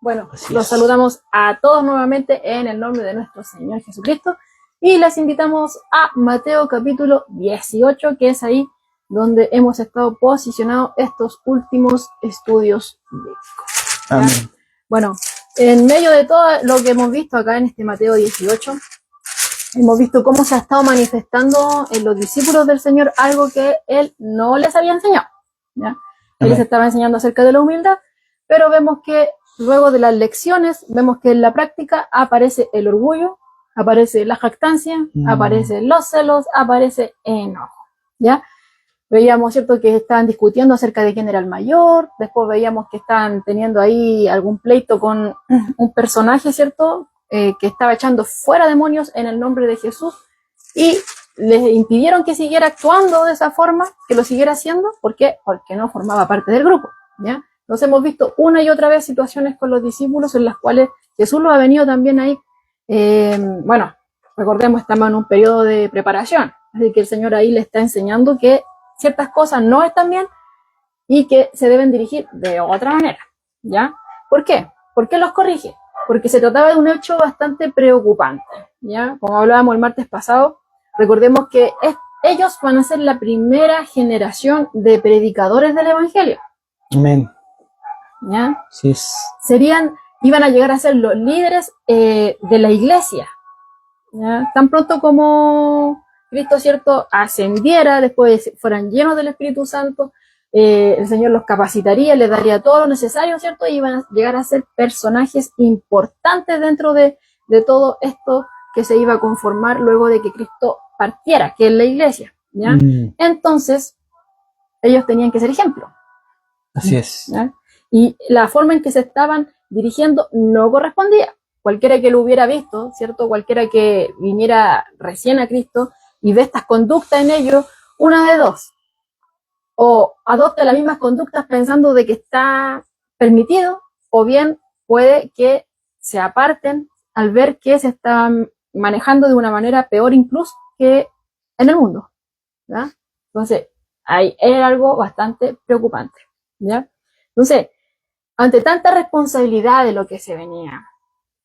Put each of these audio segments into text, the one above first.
Bueno, los saludamos a todos nuevamente en el nombre de nuestro Señor Jesucristo y les invitamos a Mateo capítulo 18, que es ahí donde hemos estado posicionados estos últimos estudios bíblicos. Amén. Bueno, en medio de todo lo que hemos visto acá en este Mateo 18, hemos visto cómo se ha estado manifestando en los discípulos del Señor algo que Él no les había enseñado, ¿ya? Él les estaba enseñando acerca de la humildad, pero vemos que luego de las lecciones, vemos que en la práctica aparece el orgullo, aparece la jactancia, aparecen los celos, aparece enojo, ¿ya? Veíamos, ¿cierto?, que estaban discutiendo acerca de quién era el mayor, después veíamos que estaban teniendo ahí algún pleito con un personaje, ¿cierto?, que estaba echando fuera demonios en el nombre de Jesús, y les impidieron que siguiera actuando de esa forma, que lo siguiera haciendo. ¿Por qué? Porque no formaba parte del grupo, ¿ya? Entonces hemos visto una y otra vez situaciones con los discípulos en las cuales Jesús los ha venido también ahí, bueno, recordemos, estamos en un periodo de preparación, así que el Señor ahí le está enseñando que ciertas cosas no están bien y que se deben dirigir de otra manera, ¿ya? ¿Por qué? ¿Por qué los corrige? Porque se trataba de un hecho bastante preocupante, ¿ya? Como hablábamos el martes pasado, recordemos que ellos van a ser la primera generación de predicadores del Evangelio. Amén. ¿Ya? Sí es. Iban a llegar a ser los líderes de la iglesia, ¿ya? Tan pronto como Cristo, ¿cierto?, ascendiera, después fueran llenos del Espíritu Santo, el Señor los capacitaría, les daría todo lo necesario, ¿cierto?, y iban a llegar a ser personajes importantes dentro de todo esto que se iba a conformar luego de que Cristo partiera, que es la iglesia, ¿ya? Entonces, ellos tenían que ser ejemplo. Así es. ¿Ya? Y la forma en que se estaban dirigiendo no correspondía. Cualquiera que lo hubiera visto, ¿cierto?, cualquiera que viniera recién a Cristo y ve estas conductas en ellos, una de dos: o adopta las mismas conductas pensando de que está permitido, o bien puede que se aparten al ver que se están manejando de una manera peor incluso que en el mundo, ¿ya? Entonces, ahí era algo bastante preocupante, ¿ya? Entonces, ante tanta responsabilidad de lo que se venía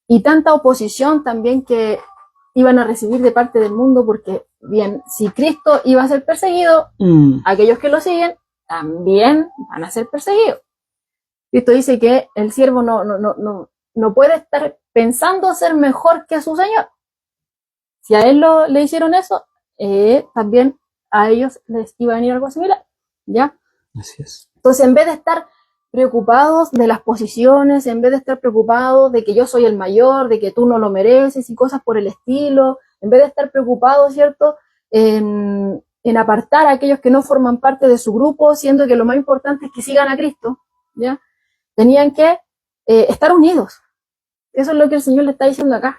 y tanta oposición también que iban a recibir de parte del mundo, porque bien, si Cristo iba a ser perseguido, aquellos que lo siguen también van a ser perseguidos. Cristo dice que el siervo no puede estar pensando ser mejor que su Señor. Si a él le hicieron eso, también a ellos les iba a venir algo similar, ¿ya? Así es. Entonces, en vez de estar preocupados de las posiciones, en vez de estar preocupados de que yo soy el mayor, de que tú no lo mereces y cosas por el estilo, en vez de estar preocupados, ¿cierto?, en apartar a aquellos que no forman parte de su grupo, siendo que lo más importante es que sigan a Cristo, ¿ya? Tenían que estar unidos. Eso es lo que el Señor le está diciendo acá,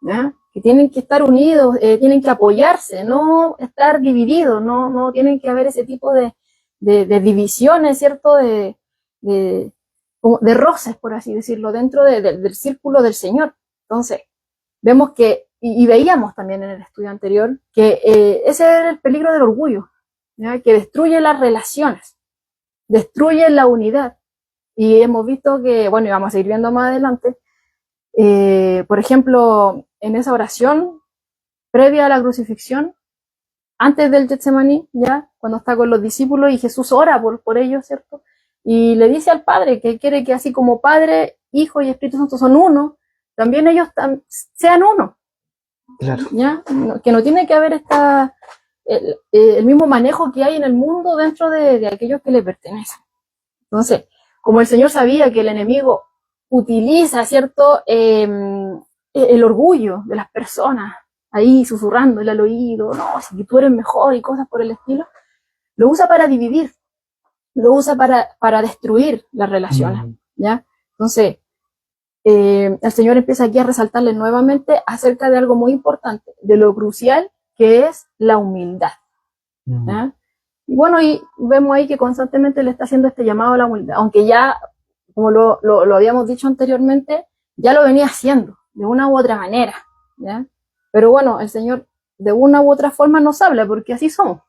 ¿ya? Que tienen que estar unidos, tienen que apoyarse, no estar divididos, no tienen que haber ese tipo de divisiones, ¿cierto?, de roces, por así decirlo, dentro del círculo del Señor. Entonces, vemos que, y veíamos también en el estudio anterior, que ese era el peligro del orgullo, ¿ya? Que destruye las relaciones, destruye la unidad. Y hemos visto que, bueno, y vamos a seguir viendo más adelante, por ejemplo, en esa oración previa a la crucifixión, antes del Getsemaní, ya, cuando está con los discípulos y Jesús ora por ellos, ¿cierto? Y le dice al Padre que quiere que así como Padre, Hijo y Espíritu Santo son uno, también ellos sean uno. Claro. ¿Ya? Que no tiene que haber el mismo manejo que hay en el mundo dentro de aquellos que le pertenecen. Entonces, como el Señor sabía que el enemigo utiliza, ¿cierto?, el orgullo de las personas, ahí susurrándole al oído, no, si tú eres mejor y cosas por el estilo, lo usa para dividir, lo usa para destruir las relaciones, ¿ya? Entonces, el Señor empieza aquí a resaltarle nuevamente acerca de algo muy importante, de lo crucial que es la humildad, ¿ya? Y bueno, y vemos ahí que constantemente le está haciendo este llamado a la humildad, aunque ya, como lo habíamos dicho anteriormente, ya lo venía haciendo de una u otra manera, ¿ya? Pero bueno, el Señor de una u otra forma nos habla, porque así somos,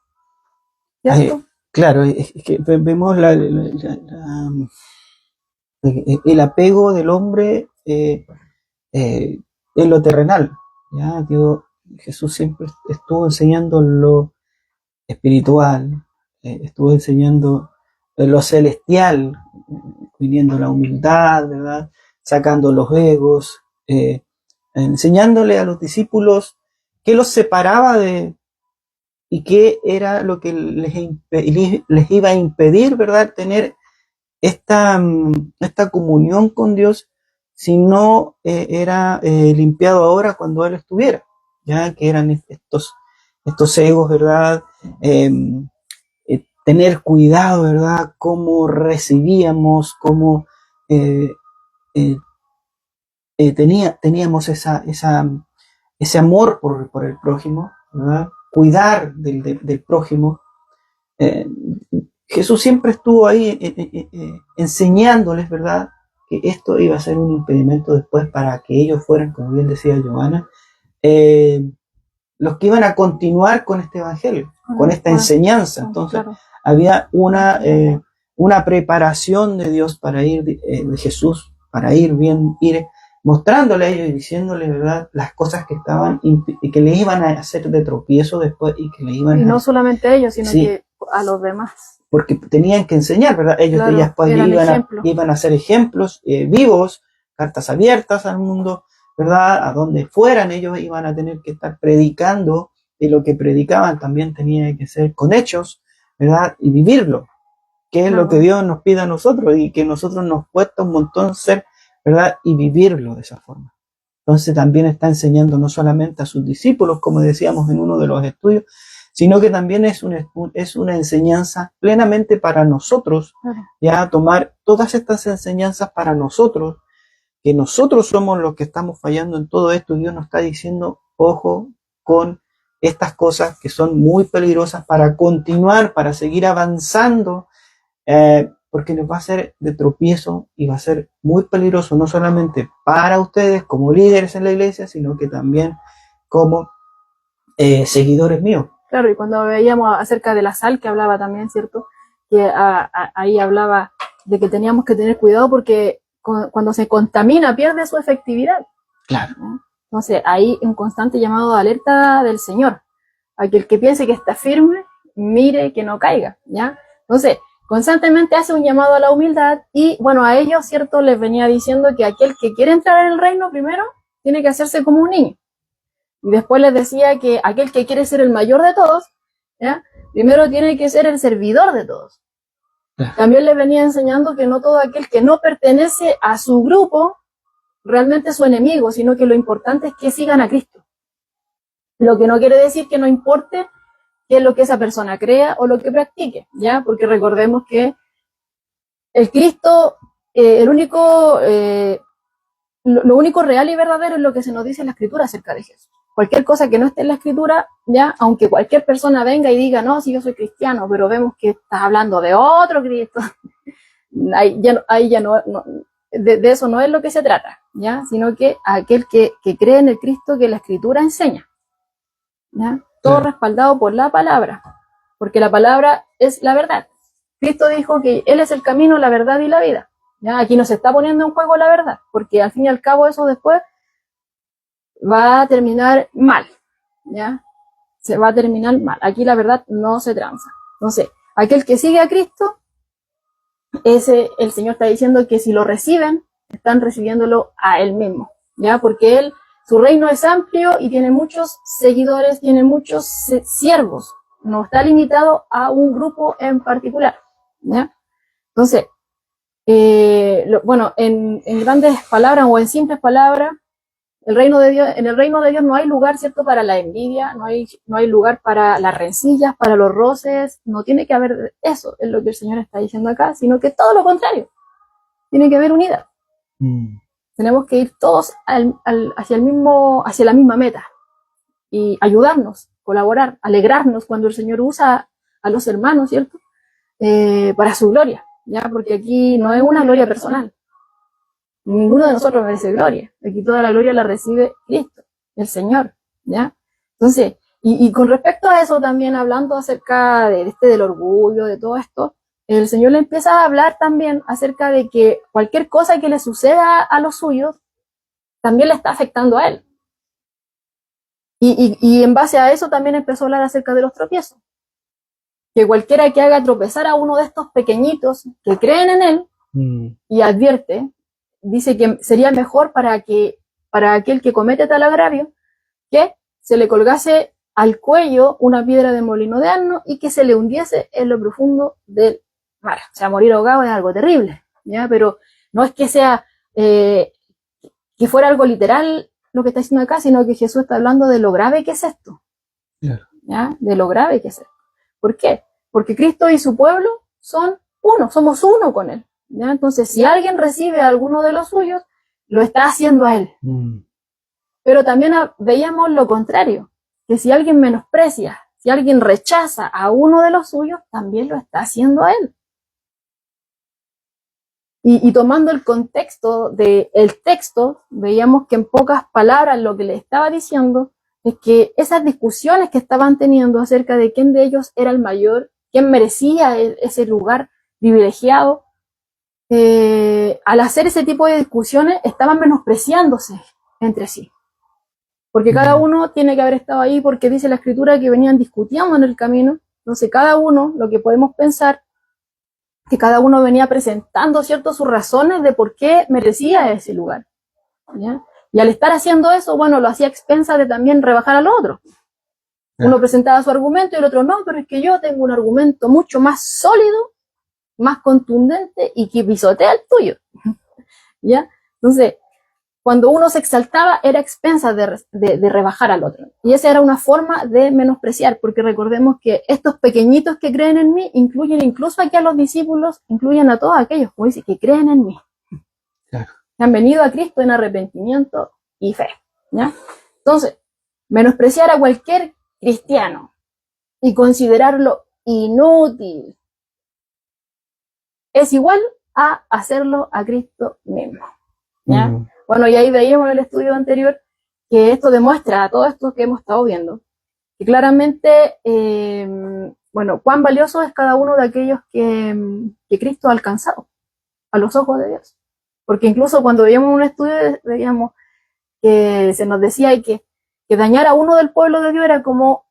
¿cierto? Claro, es que vemos el apego del hombre en lo terrenal. ¿Ya? Dios, Jesús siempre estuvo enseñando lo espiritual, estuvo enseñando lo celestial, viniendo la humildad, ¿verdad? Sacando los egos, enseñándole a los discípulos qué los separaba de y qué era lo que les iba a impedir, ¿verdad? Tener esta comunión con Dios si no era limpiado ahora cuando Él estuviera, ya que eran estos egos, ¿verdad? Tener cuidado, ¿verdad? Cómo recibíamos, cómo eh, eh, teníamos ese amor por el prójimo, ¿verdad? Cuidar del prójimo. Eh, Jesús siempre estuvo ahí enseñándoles, ¿verdad? Que esto iba a ser un impedimento después para que ellos fueran, como bien decía Giovanna, los que iban a continuar con este evangelio, con esta enseñanza. Entonces, claro, había una preparación de Dios para ir, de Jesús, para ir mostrándole a ellos y diciéndole, ¿verdad?, las cosas que estaban y que les iban a hacer de tropiezo después y que les iban y no solamente a ellos, sino que a los demás. Porque tenían que enseñar, ¿verdad? Ellos claro, después iban a hacer ejemplos vivos, cartas abiertas al mundo, ¿verdad? A donde fueran ellos iban a tener que estar predicando, y lo que predicaban también tenía que ser con hechos, ¿verdad? Y vivirlo, que es lo que Dios nos pide a nosotros y que nosotros nos cuesta un montón ser, ¿verdad? Y vivirlo de esa forma. Entonces también está enseñando no solamente a sus discípulos, como decíamos en uno de los estudios, sino que también es una enseñanza plenamente para nosotros, ya tomar todas estas enseñanzas para nosotros, que nosotros somos los que estamos fallando en todo esto. Dios nos está diciendo, ojo con estas cosas que son muy peligrosas para continuar, para seguir avanzando, porque nos va a ser de tropiezo y va a ser muy peligroso, no solamente para ustedes como líderes en la iglesia, sino que también como seguidores míos. Claro, y cuando veíamos acerca de la sal, que hablaba también, ¿cierto? Que ahí hablaba de que teníamos que tener cuidado porque cuando se contamina pierde su efectividad. Claro. ¿No? Entonces, ahí un constante llamado de alerta del Señor. Aquel que piense que está firme, mire que no caiga, ¿ya? Entonces, constantemente hace un llamado a la humildad y, bueno, a ellos, ¿cierto? Les venía diciendo que aquel que quiere entrar en el reino primero tiene que hacerse como un niño. Y después les decía que aquel que quiere ser el mayor de todos, ¿ya? Primero tiene que ser el servidor de todos. También les venía enseñando que no todo aquel que no pertenece a su grupo realmente es su enemigo, sino que lo importante es que sigan a Cristo. Lo que no quiere decir que no importe qué es lo que esa persona crea o lo que practique, ¿ya? Porque recordemos que el Cristo, lo único real y verdadero es lo que se nos dice en la Escritura acerca de Jesús. Cualquier cosa que no esté en la Escritura, ya, aunque cualquier persona venga y diga, no, si yo soy cristiano, pero vemos que estás hablando de otro Cristo, ahí ya no de eso no es lo que se trata, ya, sino que aquel que cree en el Cristo que la Escritura enseña, ya, todo respaldado por la palabra, porque la palabra es la verdad. Cristo dijo que Él es el camino, la verdad y la vida. ¿Ya? Aquí no se está poniendo en juego la verdad, porque al fin y al cabo eso después va a terminar mal, ¿ya? Se va a terminar mal. Aquí la verdad no se tranza. Entonces, aquel que sigue a Cristo, el Señor está diciendo que si lo reciben, están recibiéndolo a Él mismo, ¿ya? Porque su reino es amplio y tiene muchos seguidores, tiene muchos siervos. No está limitado a un grupo en particular, ¿ya? Entonces, bueno, en grandes palabras o en simples palabras, en el reino de Dios no hay lugar, ¿cierto?, para la envidia, no hay lugar para las rencillas, para los roces, no tiene que haber eso, es lo que el Señor está diciendo acá, sino que todo lo contrario, tiene que haber unidad. Tenemos que ir todos hacia la misma meta y ayudarnos, colaborar, alegrarnos cuando el Señor usa a los hermanos, ¿cierto?, para su gloria. ¿Ya? Porque aquí no es una gloria personal. Ninguno de nosotros merece gloria. Aquí toda la gloria la recibe Cristo, el Señor, ¿ya? Entonces, y con respecto a eso también, hablando acerca del orgullo, de todo esto, el Señor le empieza a hablar también acerca de que cualquier cosa que le suceda a los suyos también le está afectando a él. Y en base a eso también empezó a hablar acerca de los tropiezos. Que cualquiera que haga tropezar a uno de estos pequeñitos que creen en él, y advierte, dice que sería mejor para aquel que comete tal agravio, que se le colgase al cuello una piedra de molino de asno y que se le hundiese en lo profundo del mar. O sea, morir ahogado es algo terrible, ¿ya? Pero no es que sea que fuera algo literal lo que está diciendo acá, sino que Jesús está hablando de lo grave que es esto. Claro. ¿Ya? De lo grave que es esto. ¿Por qué? Porque Cristo y su pueblo son uno, somos uno con él, ¿ya? Entonces, si alguien recibe a alguno de los suyos, lo está haciendo a él. Pero también veíamos lo contrario, que si alguien menosprecia, si alguien rechaza a uno de los suyos, también lo está haciendo a él. Y tomando el contexto del texto, veíamos que en pocas palabras lo que le estaba diciendo es que esas discusiones que estaban teniendo acerca de quién de ellos era el mayor, quién merecía ese lugar privilegiado, al hacer ese tipo de discusiones estaban menospreciándose entre sí. Porque cada uno tiene que haber estado ahí porque dice la Escritura que venían discutiendo en el camino. Entonces cada uno, lo que podemos pensar, que cada uno venía presentando, ¿cierto?, sus razones de por qué merecía ese lugar, ¿ya? Y al estar haciendo eso, bueno, lo hacía a expensas de también rebajar al otro. Uno presentaba su argumento y el otro no, pero es que yo tengo un argumento mucho más sólido, más contundente y que pisotea el tuyo, ¿ya? Entonces, cuando uno se exaltaba, era a expensas de rebajar al otro. Y esa era una forma de menospreciar, porque recordemos que estos pequeñitos que creen en mí incluyen incluso aquí a los discípulos, incluyen a todos aquellos, como dice, que creen en mí. Claro. Que han venido a Cristo en arrepentimiento y fe, ¿ya? Entonces, menospreciar a cualquier cristiano y considerarlo inútil es igual a hacerlo a Cristo mismo, ¿ya? Bueno, y ahí veíamos en el estudio anterior que esto demuestra a todo esto que hemos estado viendo, que claramente, bueno, cuán valioso es cada uno de aquellos que Cristo ha alcanzado a los ojos de Dios. Porque incluso cuando veíamos un estudio, veíamos que se nos decía que dañar a uno del pueblo de Dios era como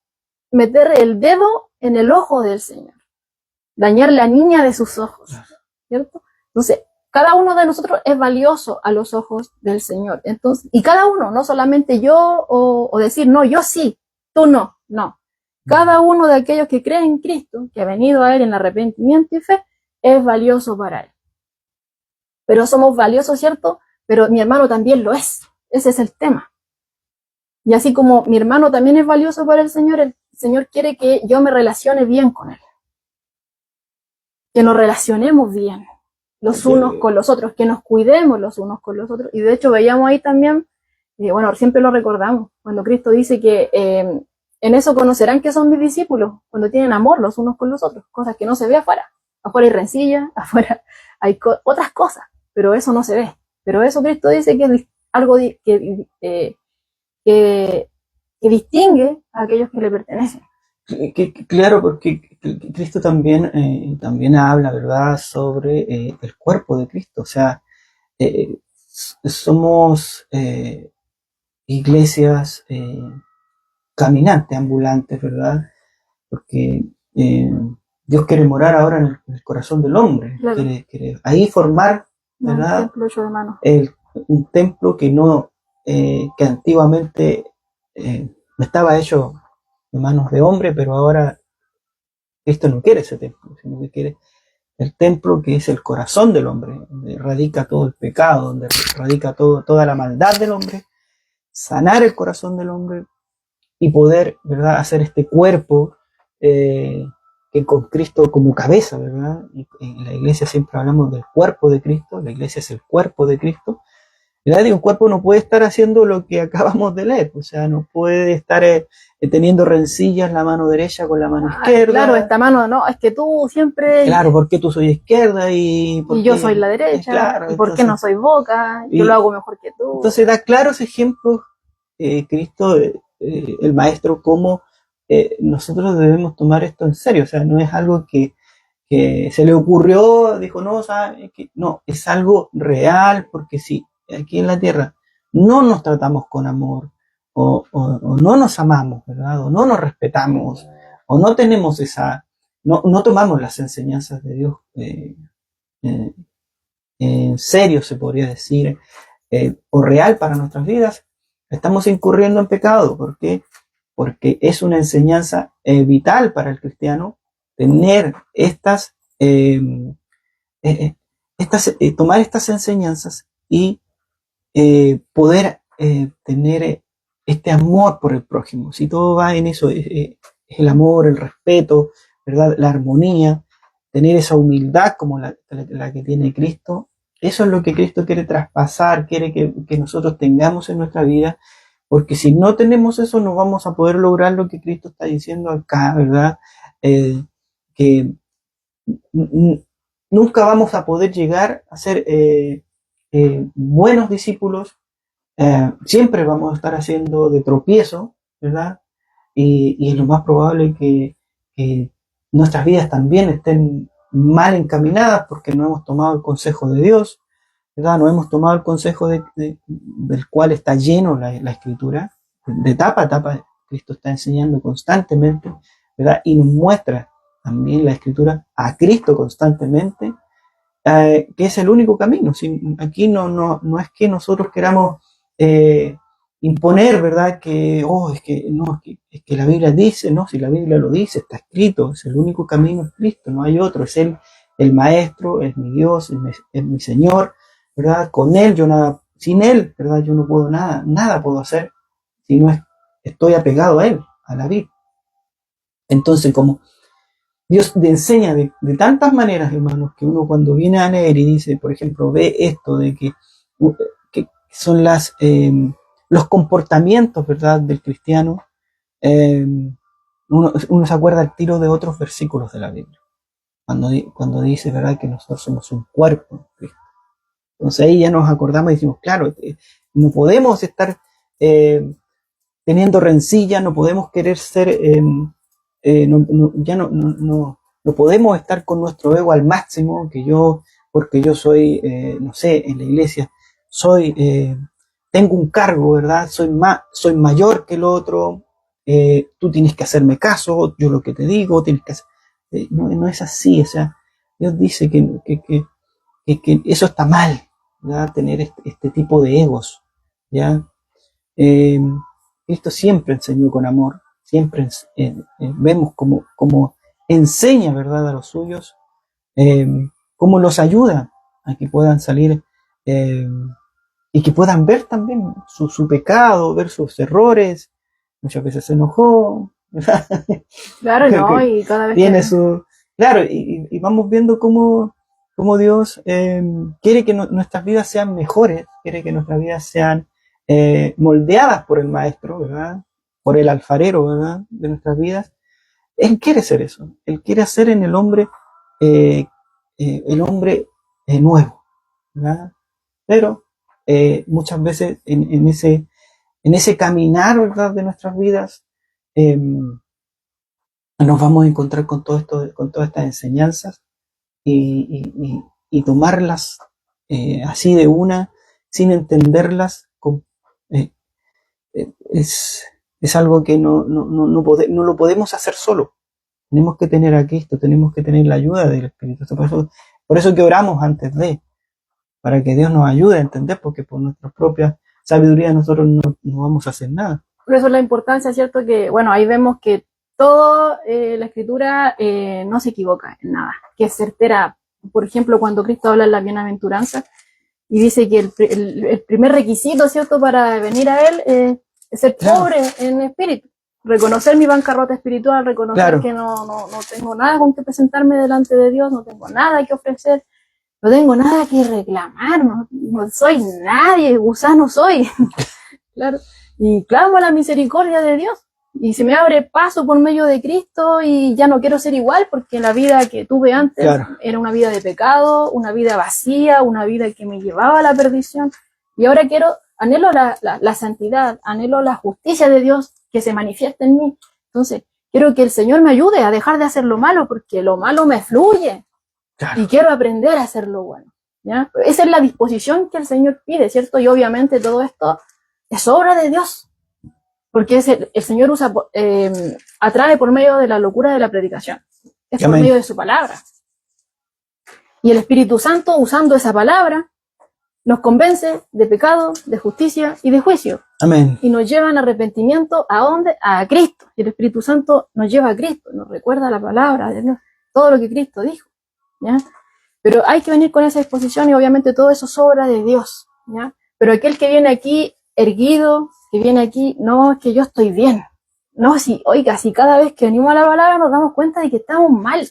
meter el dedo en el ojo del Señor, dañar la niña de sus ojos, ¿cierto? Entonces, cada uno de nosotros es valioso a los ojos del Señor. Entonces, y cada uno, no solamente yo o decir, no, yo sí, tú no, no. Cada uno de aquellos que creen en Cristo, que ha venido a Él en arrepentimiento y fe, es valioso para Él. Pero somos valiosos, ¿cierto? Pero mi hermano también lo es. Ese es el tema. Y así como mi hermano también es valioso para el Señor quiere que yo me relacione bien con Él. Que nos relacionemos bien los unos con los otros, que nos cuidemos los unos con los otros. Y de hecho veíamos ahí también, bueno, siempre lo recordamos, cuando Cristo dice que en eso conocerán que son mis discípulos, cuando tienen amor los unos con los otros, cosas que no se ve afuera. Afuera hay rencilla, afuera hay otras cosas, pero eso no se ve. Pero eso Cristo dice que es algo que distingue a aquellos que le pertenecen. Claro, porque Cristo también habla, ¿verdad?, sobre el cuerpo de Cristo. O sea, somos iglesias caminantes, ambulantes, ¿verdad? Porque Dios quiere morar ahora en el corazón del hombre. Claro. Quiere ahí formar, ¿verdad?, un templo hecho de mano. Un templo que antiguamente no estaba hecho de manos de hombre, pero ahora Cristo no quiere ese templo, sino que quiere el templo que es el corazón del hombre, donde radica todo el pecado, donde radica toda la maldad del hombre, sanar el corazón del hombre y poder, ¿verdad?, hacer este cuerpo que con Cristo como cabeza, ¿verdad? Y en la iglesia siempre hablamos del cuerpo de Cristo, la iglesia es el cuerpo de Cristo. Y un cuerpo no puede estar haciendo lo que acabamos de leer, o sea, no puede estar teniendo rencillas la mano derecha con la mano izquierda. Claro, esta mano no, es que tú siempre... Claro, ¿por qué tú soy izquierda y yo soy la derecha? Claro, ¿y por qué no soy boca? Yo lo hago mejor que tú. Entonces da claros ejemplos Cristo, el Maestro, cómo nosotros debemos tomar esto en serio, o sea, no es algo que que se le ocurrió, dijo, no, ¿sabe? No, es algo real, porque si aquí en la tierra no nos tratamos con amor, o no nos amamos, ¿verdad? O no nos respetamos, o no tenemos no tomamos las enseñanzas de Dios en serio, se podría decir, o real para nuestras vidas, estamos incurriendo en pecado. ¿Por qué? Porque es una enseñanza vital para el cristiano tener tomar estas enseñanzas y poder tener este amor por el prójimo. Si todo va en eso, es el amor, el respeto, ¿verdad? La armonía, tener esa humildad como la que tiene Cristo. Eso es lo que Cristo quiere traspasar, quiere que nosotros tengamos en nuestra vida, porque si no tenemos eso no vamos a poder lograr lo que Cristo está diciendo acá, ¿verdad? Que nunca vamos a poder llegar a ser buenos discípulos, siempre vamos a estar haciendo de tropiezo, ¿verdad? Y es lo más probable que nuestras vidas también estén mal encaminadas porque no hemos tomado el consejo de Dios, ¿verdad? No hemos tomado el consejo del cual está lleno la Escritura. De etapa a etapa Cristo está enseñando constantemente, ¿verdad? Y nos muestra también la Escritura a Cristo constantemente, que es el único camino. Aquí no es que nosotros queramos imponer, ¿verdad? Es que la Biblia dice, no, si la Biblia lo dice, está escrito, es el único camino, es Cristo, no hay otro, es Él el Maestro, es mi Dios, es mi Señor, ¿verdad? Con Él sin Él, ¿verdad? Yo no puedo nada puedo hacer si no estoy apegado a Él, a la vida. Entonces, como Dios te enseña de tantas maneras, hermanos, que uno cuando viene a leer y dice, por ejemplo, ve esto de que son los comportamientos, ¿verdad?, del cristiano, uno se acuerda al tiro de otros versículos de la Biblia, cuando dice, ¿verdad?, que nosotros somos un cuerpo en Cristo. Entonces ahí ya nos acordamos y decimos, claro, no podemos estar teniendo rencilla, no podemos querer ser... no podemos estar con nuestro ego al máximo, porque yo soy, no sé, en la iglesia, tengo un cargo, ¿verdad? Soy mayor que el otro, tú tienes que hacerme caso, yo lo que te digo, tienes que hacer... no es así, o sea, Dios dice que eso está mal, ¿verdad? Tener este tipo de egos, ¿ya? Cristo siempre enseñó con amor, siempre vemos como enseña, ¿verdad?, a los suyos, cómo los ayuda a que puedan salir y que puedan ver también su pecado, ver sus errores. Muchas veces se enojó, ¿verdad? Claro, no, y cada vez tiene claro, y vamos viendo cómo Dios quiere que nuestras vidas sean mejores, quiere que nuestras vidas sean moldeadas por el Maestro, ¿verdad?, por el alfarero, ¿verdad?, de nuestras vidas. Él quiere hacer eso, Él quiere hacer en el hombre nuevo, ¿verdad? Pero muchas veces en ese caminar, ¿verdad?, de nuestras vidas, nos vamos a encontrar con todo esto, con todas estas enseñanzas y tomarlas así de una, sin entenderlas. Es algo que no lo podemos hacer solo. Tenemos que tener a Cristo, tenemos que tener la ayuda del Espíritu. Por eso que oramos antes para que Dios nos ayude a entender, porque por nuestra propia sabiduría nosotros no vamos a hacer nada. Por eso la importancia, ¿cierto? Que, bueno, ahí vemos que toda la Escritura no se equivoca en nada, que es certera. Por ejemplo, cuando Cristo habla en la bienaventuranza y dice que el primer requisito, ¿cierto?, para venir a Él es ser pobre en espíritu, reconocer mi bancarrota espiritual, reconocer que no tengo nada con que presentarme delante de Dios, no tengo nada que ofrecer, no tengo nada que reclamar, no soy nadie, gusano soy. Claro. Y clamo a la misericordia de Dios. Y se me abre paso por medio de Cristo y ya no quiero ser igual, porque la vida que tuve antes era una vida de pecado, una vida vacía, una vida que me llevaba a la perdición. Y ahora anhelo la santidad, anhelo la justicia de Dios que se manifiesta en mí. Entonces, quiero que el Señor me ayude a dejar de hacer lo malo, porque lo malo me fluye. Claro. Y quiero aprender a hacer lo bueno, ¿ya? Esa es la disposición que el Señor pide, ¿cierto? Y obviamente todo esto es obra de Dios, porque el Señor atrae por medio de la locura de la predicación, es por medio de su palabra. Y el Espíritu Santo, usando esa palabra, nos convence de pecado, de justicia y de juicio. Amén. Y nos llevan a arrepentimiento, ¿a dónde? A Cristo. Y el Espíritu Santo nos lleva a Cristo, nos recuerda la palabra de Dios, todo lo que Cristo dijo, ¿ya? Pero hay que venir con esa disposición y obviamente todo eso es obra de Dios, ¿ya? Pero aquel que viene aquí erguido, que viene aquí, no, es que yo estoy bien. No, si cada vez que venimos a la palabra nos damos cuenta de que estamos mal,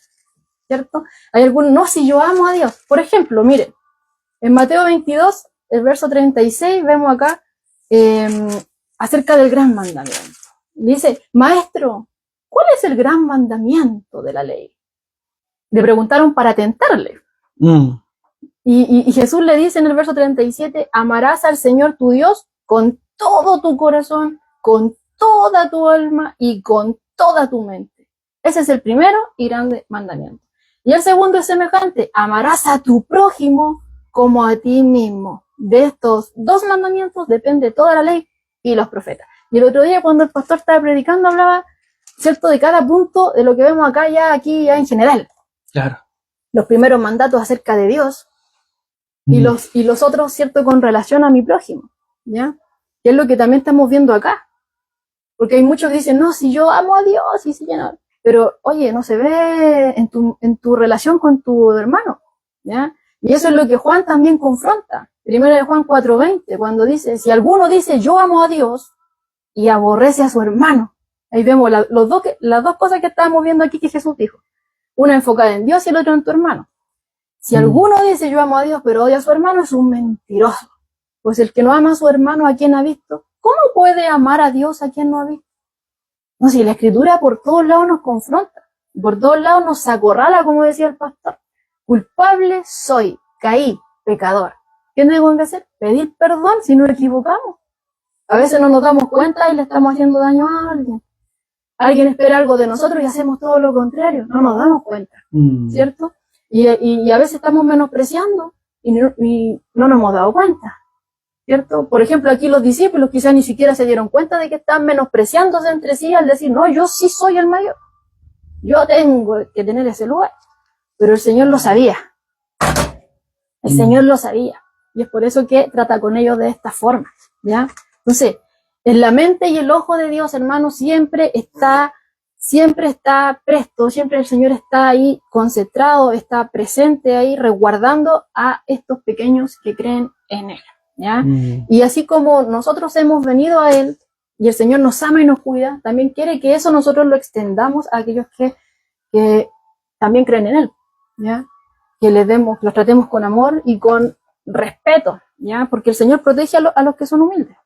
¿cierto? Hay algunos, no, si yo amo a Dios. Por ejemplo, miren, en Mateo 22, el verso 36, vemos acá acerca del gran mandamiento. Dice, maestro, ¿cuál es el gran mandamiento de la ley? Le preguntaron para tentarle. Y Jesús le dice en el verso 37, amarás al Señor tu Dios con todo tu corazón, con toda tu alma y con toda tu mente. Ese es el primero y grande mandamiento. Y el segundo es semejante, amarás a tu prójimo como a ti mismo. De estos dos mandamientos depende toda la ley y los profetas. Y el otro día cuando el pastor estaba predicando hablaba, ¿cierto?, de cada punto de lo que vemos acá ya en general. Claro. Los primeros mandatos acerca de Dios y los otros, ¿cierto?, con relación a mi prójimo, ¿ya? Que es lo que también estamos viendo acá. Porque hay muchos que dicen, no, si yo amo a Dios, y si yo no. Pero, oye, no se ve en tu relación con tu hermano, ¿ya? Y eso es lo que Juan también confronta. Primero de Juan 4:20, cuando dice, si alguno dice, yo amo a Dios, y aborrece a su hermano. Ahí vemos las dos cosas que estábamos viendo aquí que Jesús dijo. Una enfocada en Dios y el otro en tu hermano. Si alguno dice, yo amo a Dios, pero odia a su hermano, es un mentiroso. Pues el que no ama a su hermano, ¿a quien ha visto? ¿Cómo puede amar a Dios a quien no ha visto? No, si la Escritura por todos lados nos confronta, por todos lados nos acorrala, como decía el pastor. Culpable soy, caí, pecador. ¿Qué tengo que hacer? Pedir perdón si nos equivocamos. A veces no nos damos cuenta y le estamos haciendo daño a alguien. Alguien espera algo de nosotros y hacemos todo lo contrario. No nos damos cuenta, ¿cierto? Y a veces estamos menospreciando y no nos hemos dado cuenta, ¿cierto? Por ejemplo, aquí los discípulos quizás ni siquiera se dieron cuenta de que están menospreciándose entre sí al decir, no, yo sí soy el mayor. Yo tengo que tener ese lugar. Pero el Señor lo sabía. El Señor lo sabía. Y es por eso que trata con ellos de esta forma, ¿ya? Entonces, en la mente y el ojo de Dios, hermano, siempre está presto, siempre el Señor está ahí concentrado, está presente ahí, resguardando a estos pequeños que creen en Él, ¿ya? Y así como nosotros hemos venido a Él, y el Señor nos ama y nos cuida, también quiere que eso nosotros lo extendamos a aquellos que también creen en Él, ¿ya? Que los tratemos con amor y con respeto, ¿ya? Porque el Señor protege a los que son humildes.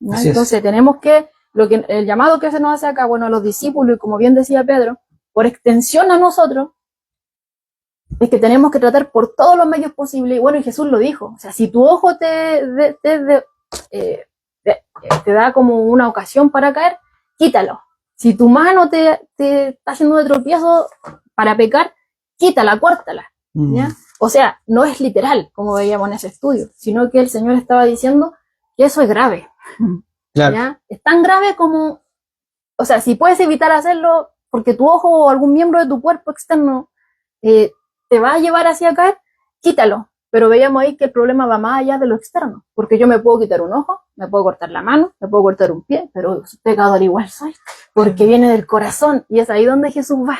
Entonces tenemos el llamado que se nos hace acá, bueno, a los discípulos, y como bien decía Pedro, por extensión a nosotros, es que tenemos que tratar por todos los medios posibles, y bueno, y Jesús lo dijo, o sea, si tu ojo te da como una ocasión para caer, quítalo. Si tu mano te está haciendo de tropiezo para pecar, quítala, córtala, ¿ya? O sea, no es literal, como veíamos en ese estudio, sino que el Señor estaba diciendo que eso es grave. Claro. ¿Ya? Es tan grave como, o sea, si puedes evitar hacerlo porque tu ojo o algún miembro de tu cuerpo externo te va a llevar hacia caer, quítalo. Pero veíamos ahí que el problema va más allá de lo externo, porque yo me puedo quitar un ojo, me puedo cortar la mano, me puedo cortar un pie, pero pecador igual soy, porque viene del corazón, y es ahí donde Jesús va,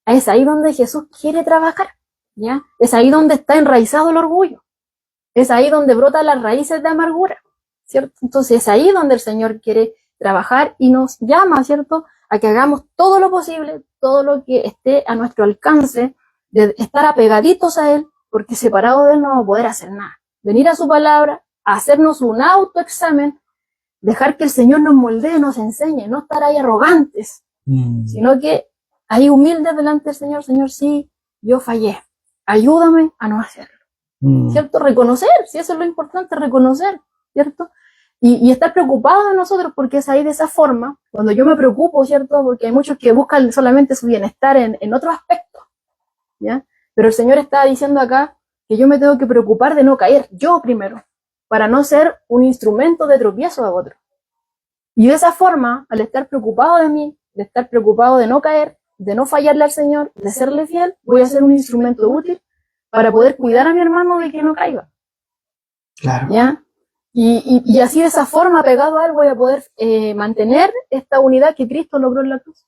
es ahí donde Jesús quiere trabajar, ¿ya? Es ahí donde está enraizado el orgullo, es ahí donde brotan las raíces de amargura, ¿cierto? Entonces es ahí donde el Señor quiere trabajar y nos llama, ¿cierto?, a que hagamos todo lo posible, todo lo que esté a nuestro alcance, de estar apegaditos a Él, porque separados de Él no vamos a poder hacer nada. Venir a su palabra, hacernos un autoexamen, dejar que el Señor nos moldee, nos enseñe, no estar ahí arrogantes, sino que ahí humildes delante del Señor, Señor, sí, yo fallé, ayúdame a no hacerlo, ¿cierto? Reconocer, si eso es lo importante, reconocer, ¿cierto? Y estar preocupado de nosotros, porque es ahí de esa forma, cuando yo me preocupo, ¿cierto? Porque hay muchos que buscan solamente su bienestar en otros aspectos, ¿ya? Pero el Señor está diciendo acá que yo me tengo que preocupar de no caer, yo primero, para no ser un instrumento de tropiezo a otro. Y de esa forma, al estar preocupado de mí, de estar preocupado de no caer, de no fallarle al Señor, de serle fiel, voy a ser un instrumento útil para poder cuidar a mi hermano de que no caiga. Claro. ¿Ya? Y así de esa forma, pegado a él, voy a poder mantener esta unidad que Cristo logró en la cruz.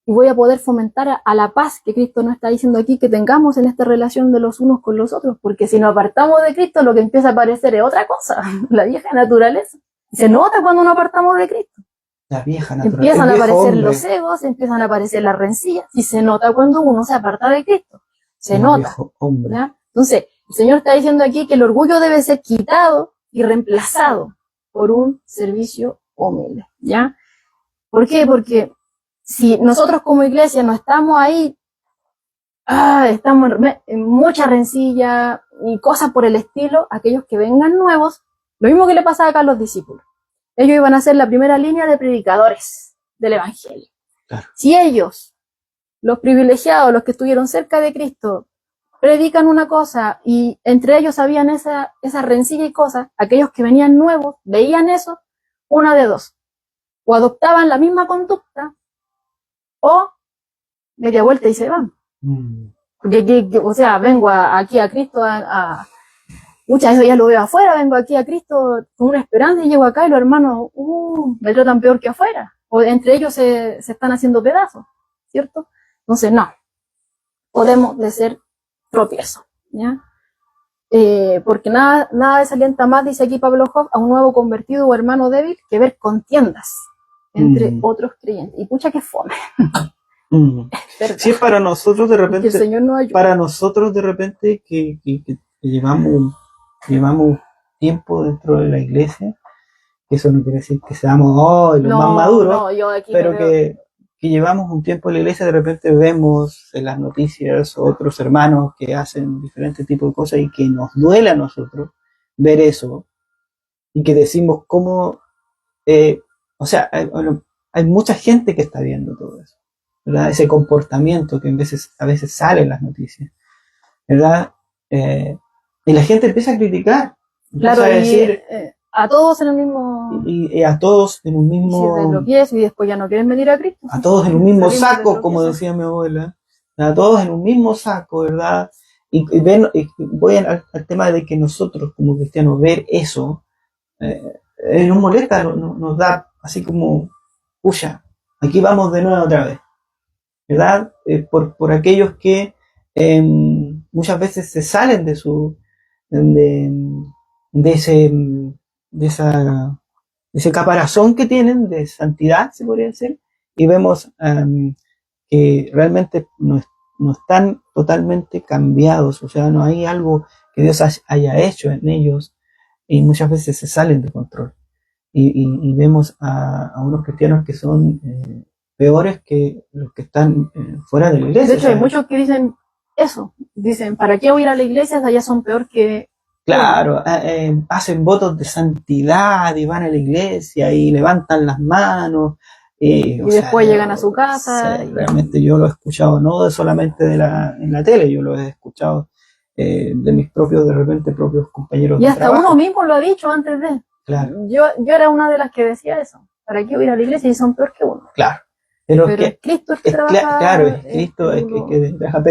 Y voy a poder fomentar a la paz que Cristo nos está diciendo aquí que tengamos en esta relación de los unos con los otros. Porque si nos apartamos de Cristo, lo que empieza a aparecer es otra cosa, la vieja naturaleza. Se nota cuando nos apartamos de Cristo. La vieja naturaleza. Empiezan a aparecer los egos, empiezan a aparecer las rencillas. Y se nota cuando uno se aparta de Cristo. Se nota. ¿Ya? Entonces, el Señor está diciendo aquí que el orgullo debe ser quitado y reemplazado por un servicio humilde, ¿ya? ¿Por qué? Porque si nosotros como iglesia no estamos ahí, estamos en mucha rencilla y cosas por el estilo, aquellos que vengan nuevos, lo mismo que le pasaba acá a los discípulos. Ellos iban a ser la primera línea de predicadores del evangelio. Claro. Si ellos, los privilegiados, los que estuvieron cerca de Cristo, predican una cosa y entre ellos habían esa rencilla y cosas, aquellos que venían nuevos veían eso, una de dos, o adoptaban la misma conducta o media vuelta y se van. O sea, vengo aquí a Cristo muchas veces ya lo veo afuera, vengo aquí a Cristo con una esperanza y llego acá y los hermanos me tratan peor que afuera, o entre ellos se están haciendo pedazos, ¿cierto? Entonces no, podemos de ser tropiezo, ¿ya? Porque nada desalienta más, dice aquí Pablo Hoff, a un nuevo convertido o hermano débil que ver contiendas entre otros creyentes. Y pucha que fome. Si es para nosotros de repente, el Señor nos ayuda. Para nosotros de repente que llevamos tiempo dentro de la iglesia, que eso no quiere decir que seamos los más maduros, pero que llevamos un tiempo en la iglesia, de repente vemos en las noticias otros hermanos que hacen diferentes tipos de cosas y que nos duele a nosotros ver eso y que decimos cómo, o sea, hay mucha gente que está viendo todo eso, ¿verdad? Ese comportamiento que a veces sale en las noticias, ¿verdad? Y la gente empieza a criticar, empieza a decir... a todos en el mismo... Y a todos en un mismo... Si te tropiezas y después ya no quieren venir a Cristo. A todos en un mismo saco, como decía mi abuela. A todos en un mismo saco, ¿verdad? Y voy al tema de que nosotros como cristianos ver eso nos molesta, nos da así como, pucha, aquí vamos de nuevo otra vez, ¿verdad? Por aquellos que muchas veces se salen de ese caparazón que tienen de santidad, se podría decir, y vemos que realmente no están totalmente cambiados, o sea, no hay algo que Dios haya hecho en ellos, y muchas veces se salen de control. Y vemos a unos cristianos que son peores que los que están fuera de la iglesia. De hecho, hay muchos que dicen eso, dicen, ¿para qué voy a ir a la iglesia? Allá son peor que... Claro, hacen votos de santidad y van a la iglesia y levantan las manos. Y después llegan a su casa. Sí, realmente yo lo he escuchado, no solamente en la tele, yo lo he escuchado de mis propios compañeros de trabajo. Y hasta uno mismo lo ha dicho antes de... Claro. Yo era una de las que decía eso. ¿Para qué voy a ir a la iglesia y son peor que uno? Claro. Pero es Cristo el que trabaja. Claro, es Cristo el que trabaja.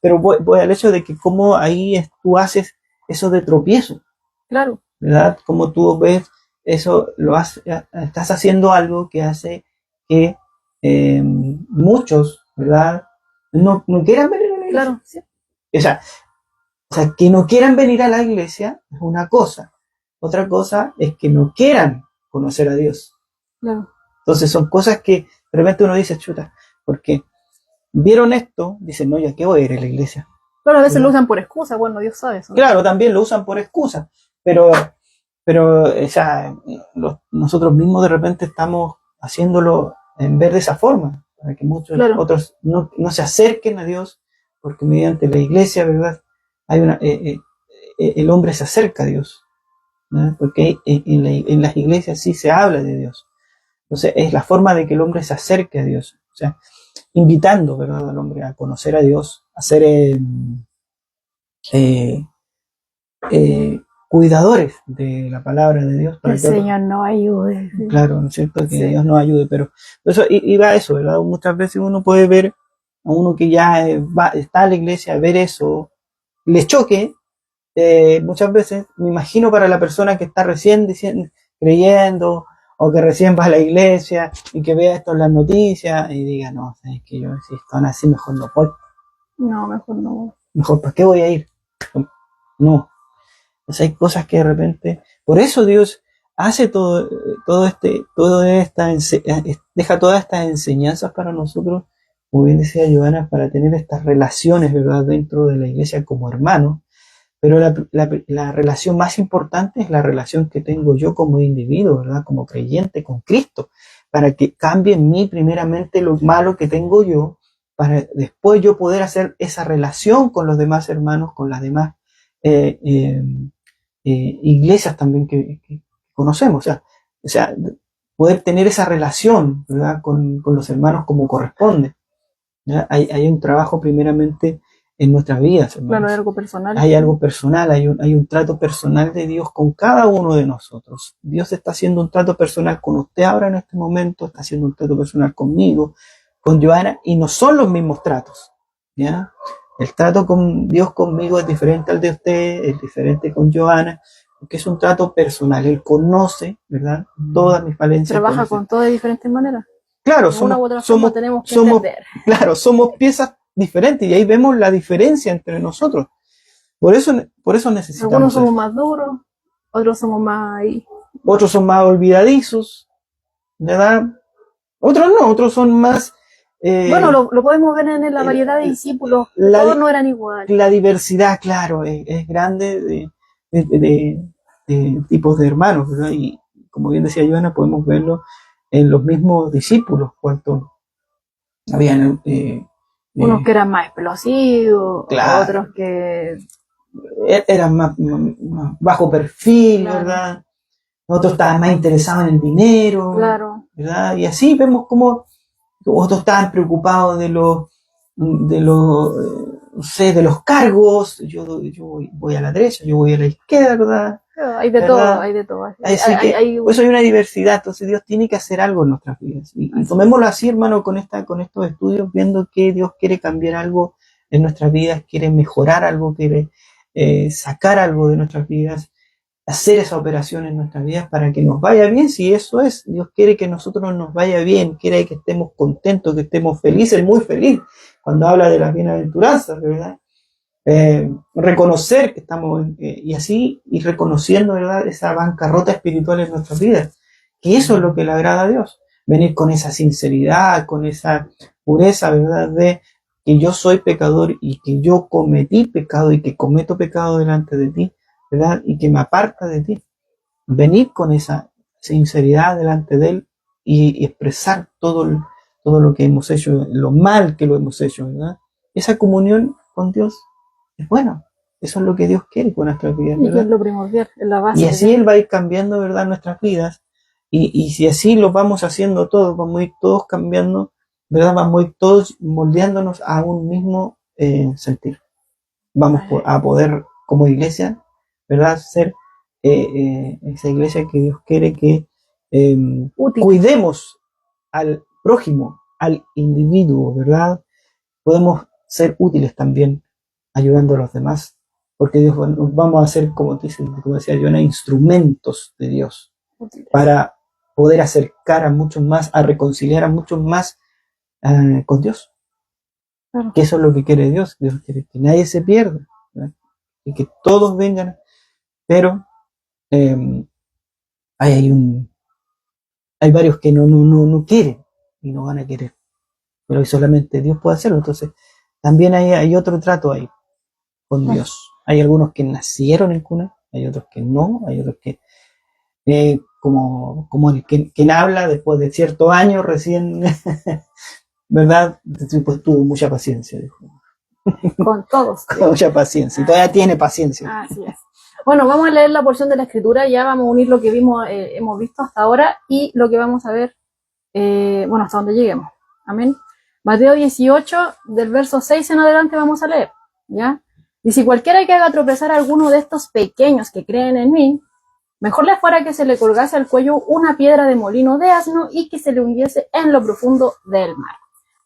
Pero voy al hecho de que cómo ahí tú haces eso de tropiezo. Claro. ¿Verdad? Como tú ves eso, estás haciendo algo que hace que muchos, ¿verdad? No quieran venir a la iglesia. Claro, sí. O sea, que no quieran venir a la iglesia es una cosa. Otra cosa es que no quieran conocer a Dios. Claro. Entonces son cosas que de repente uno dice, chuta, porque vieron esto, dicen, no, ¿ya qué voy a ir a la iglesia? Pero a veces lo usan por excusa, bueno, Dios sabe eso. Claro, también lo usan por excusa, pero o sea, nosotros mismos de repente estamos haciéndolo en vez de esa forma, para que muchos otros no se acerquen a Dios, porque mediante la iglesia, ¿verdad? El hombre se acerca a Dios. ¿no? Porque en las iglesias sí se habla de Dios. Entonces es la forma de que el hombre se acerque a Dios, o sea, invitando, ¿verdad?, al hombre a conocer a Dios, a ser cuidadores de la palabra de Dios. Para que el Señor nos ayude. Claro, ¿no es cierto? Que Dios nos ayude, pero eso iba a eso, ¿verdad? Muchas veces uno puede ver a uno que ya está en la iglesia, ver eso, le choque. Muchas veces, me imagino para la persona que está recién creyendo, o que recién va a la iglesia y que vea esto en las noticias y diga, no, es que yo, si están así, mejor no voy. No, mejor no. Mejor, ¿para qué voy a ir? No. Entonces hay cosas que de repente, por eso Dios hace deja todas estas enseñanzas para nosotros, como bien decía Joana, para tener estas relaciones, ¿verdad?, dentro de la iglesia como hermanos. Pero la relación más importante es la relación que tengo yo como individuo, ¿verdad?, como creyente con Cristo, para que cambie en mí primeramente lo malo que tengo yo, para después yo poder hacer esa relación con los demás hermanos, con las demás iglesias también que conocemos, o sea, poder tener esa relación, ¿verdad?, con los hermanos como corresponde, ¿ya? Hay un trabajo primeramente en nuestras vidas, hermanos. Claro, hay algo personal. Hay algo personal, hay un trato personal de Dios con cada uno de nosotros. Dios está haciendo un trato personal con usted ahora en este momento, está haciendo un trato personal conmigo, con Joana, y no son los mismos tratos, ¿ya? El trato con Dios conmigo es diferente al de usted, es diferente con Joana, porque es un trato personal. Él conoce, ¿verdad?, todas mis falencias. Trabaja con todo de diferentes maneras. Claro, somos piezas diferentes y ahí vemos la diferencia entre nosotros. Por eso necesitamos. Algunos somos más duros, otros somos más ahí. Otros son más olvidadizos, ¿verdad? Otros no, otros son más. Bueno, lo podemos ver en la variedad de discípulos. Todos no eran iguales. La diversidad, claro, es grande de tipos de hermanos, ¿verdad? Y como bien decía Joana, podemos verlo en los mismos discípulos, cuánto habían. Unos que eran más explosivos, claro, otros que eran más bajo perfil, claro, ¿verdad? Otros estaban más interesados en el dinero, claro, ¿verdad? Y así vemos como otros estaban preocupados de los no sé, de los cargos. Yo voy a la derecha, yo voy a la izquierda, ¿verdad? Hay de todo, hay de todo. Pues hay una diversidad, entonces Dios tiene que hacer algo en nuestras vidas. Y tomémoslo así, hermano, con estos estudios, viendo que Dios quiere cambiar algo en nuestras vidas, quiere mejorar algo, quiere sacar algo de nuestras vidas, hacer esa operación en nuestras vidas para que nos vaya bien. Si eso es, Dios quiere que nosotros nos vaya bien, quiere que estemos contentos, que estemos felices, muy feliz, cuando habla de las bienaventuranzas, ¿verdad? Reconocer que estamos y así ir reconociendo, ¿verdad?, esa bancarrota espiritual en nuestras vidas, que eso es lo que le agrada a Dios, venir con esa sinceridad, con esa pureza, ¿verdad?, de que yo soy pecador y que yo cometí pecado y que cometo pecado delante de ti, ¿verdad?, y que me aparta de ti. Venir con esa sinceridad delante de Él y expresar todo lo que hemos hecho, lo mal que lo hemos hecho, ¿verdad? Esa comunión con Dios es bueno. Eso es lo que Dios quiere con nuestras vidas, ¿verdad? Y es lo primordial, es la base. Y así Él va a ir cambiando, ¿verdad?, nuestras vidas. Y si así lo vamos haciendo todos, vamos a ir todos cambiando, ¿verdad? Vamos a ir todos moldeándonos a un mismo sentir. Vamos a poder, como iglesia, ¿verdad?, ser esa iglesia que Dios quiere que cuidemos al prójimo, al individuo, ¿verdad? Podemos ser útiles también ayudando a los demás, porque Dios vamos a ser, como decía Joana, instrumentos de Dios para poder acercar a muchos más, a reconciliar a muchos más con Dios. Claro. Que eso es lo que quiere Dios. Dios quiere que nadie se pierda, ¿verdad?, y que todos vengan, pero hay varios que no quieren y no van a querer, pero solamente Dios puede hacerlo. Entonces también hay otro trato ahí con Dios. Hay algunos que nacieron en cuna, hay otros que no, hay otros que como el quien habla después de ciertos años recién, ¿verdad?, pues tuvo mucha paciencia, dijo. Con todos. Con mucha paciencia, y todavía tiene paciencia. Así es. Bueno, vamos a leer la porción de la escritura, ya vamos a unir lo que hemos visto hasta ahora y lo que vamos a ver, hasta donde lleguemos. Amén. Mateo 18, del verso 6 en adelante vamos a leer, ¿ya? Y si cualquiera que haga tropezar a alguno de estos pequeños que creen en mí, mejor le fuera que se le colgase al cuello una piedra de molino de asno y que se le hundiese en lo profundo del mar.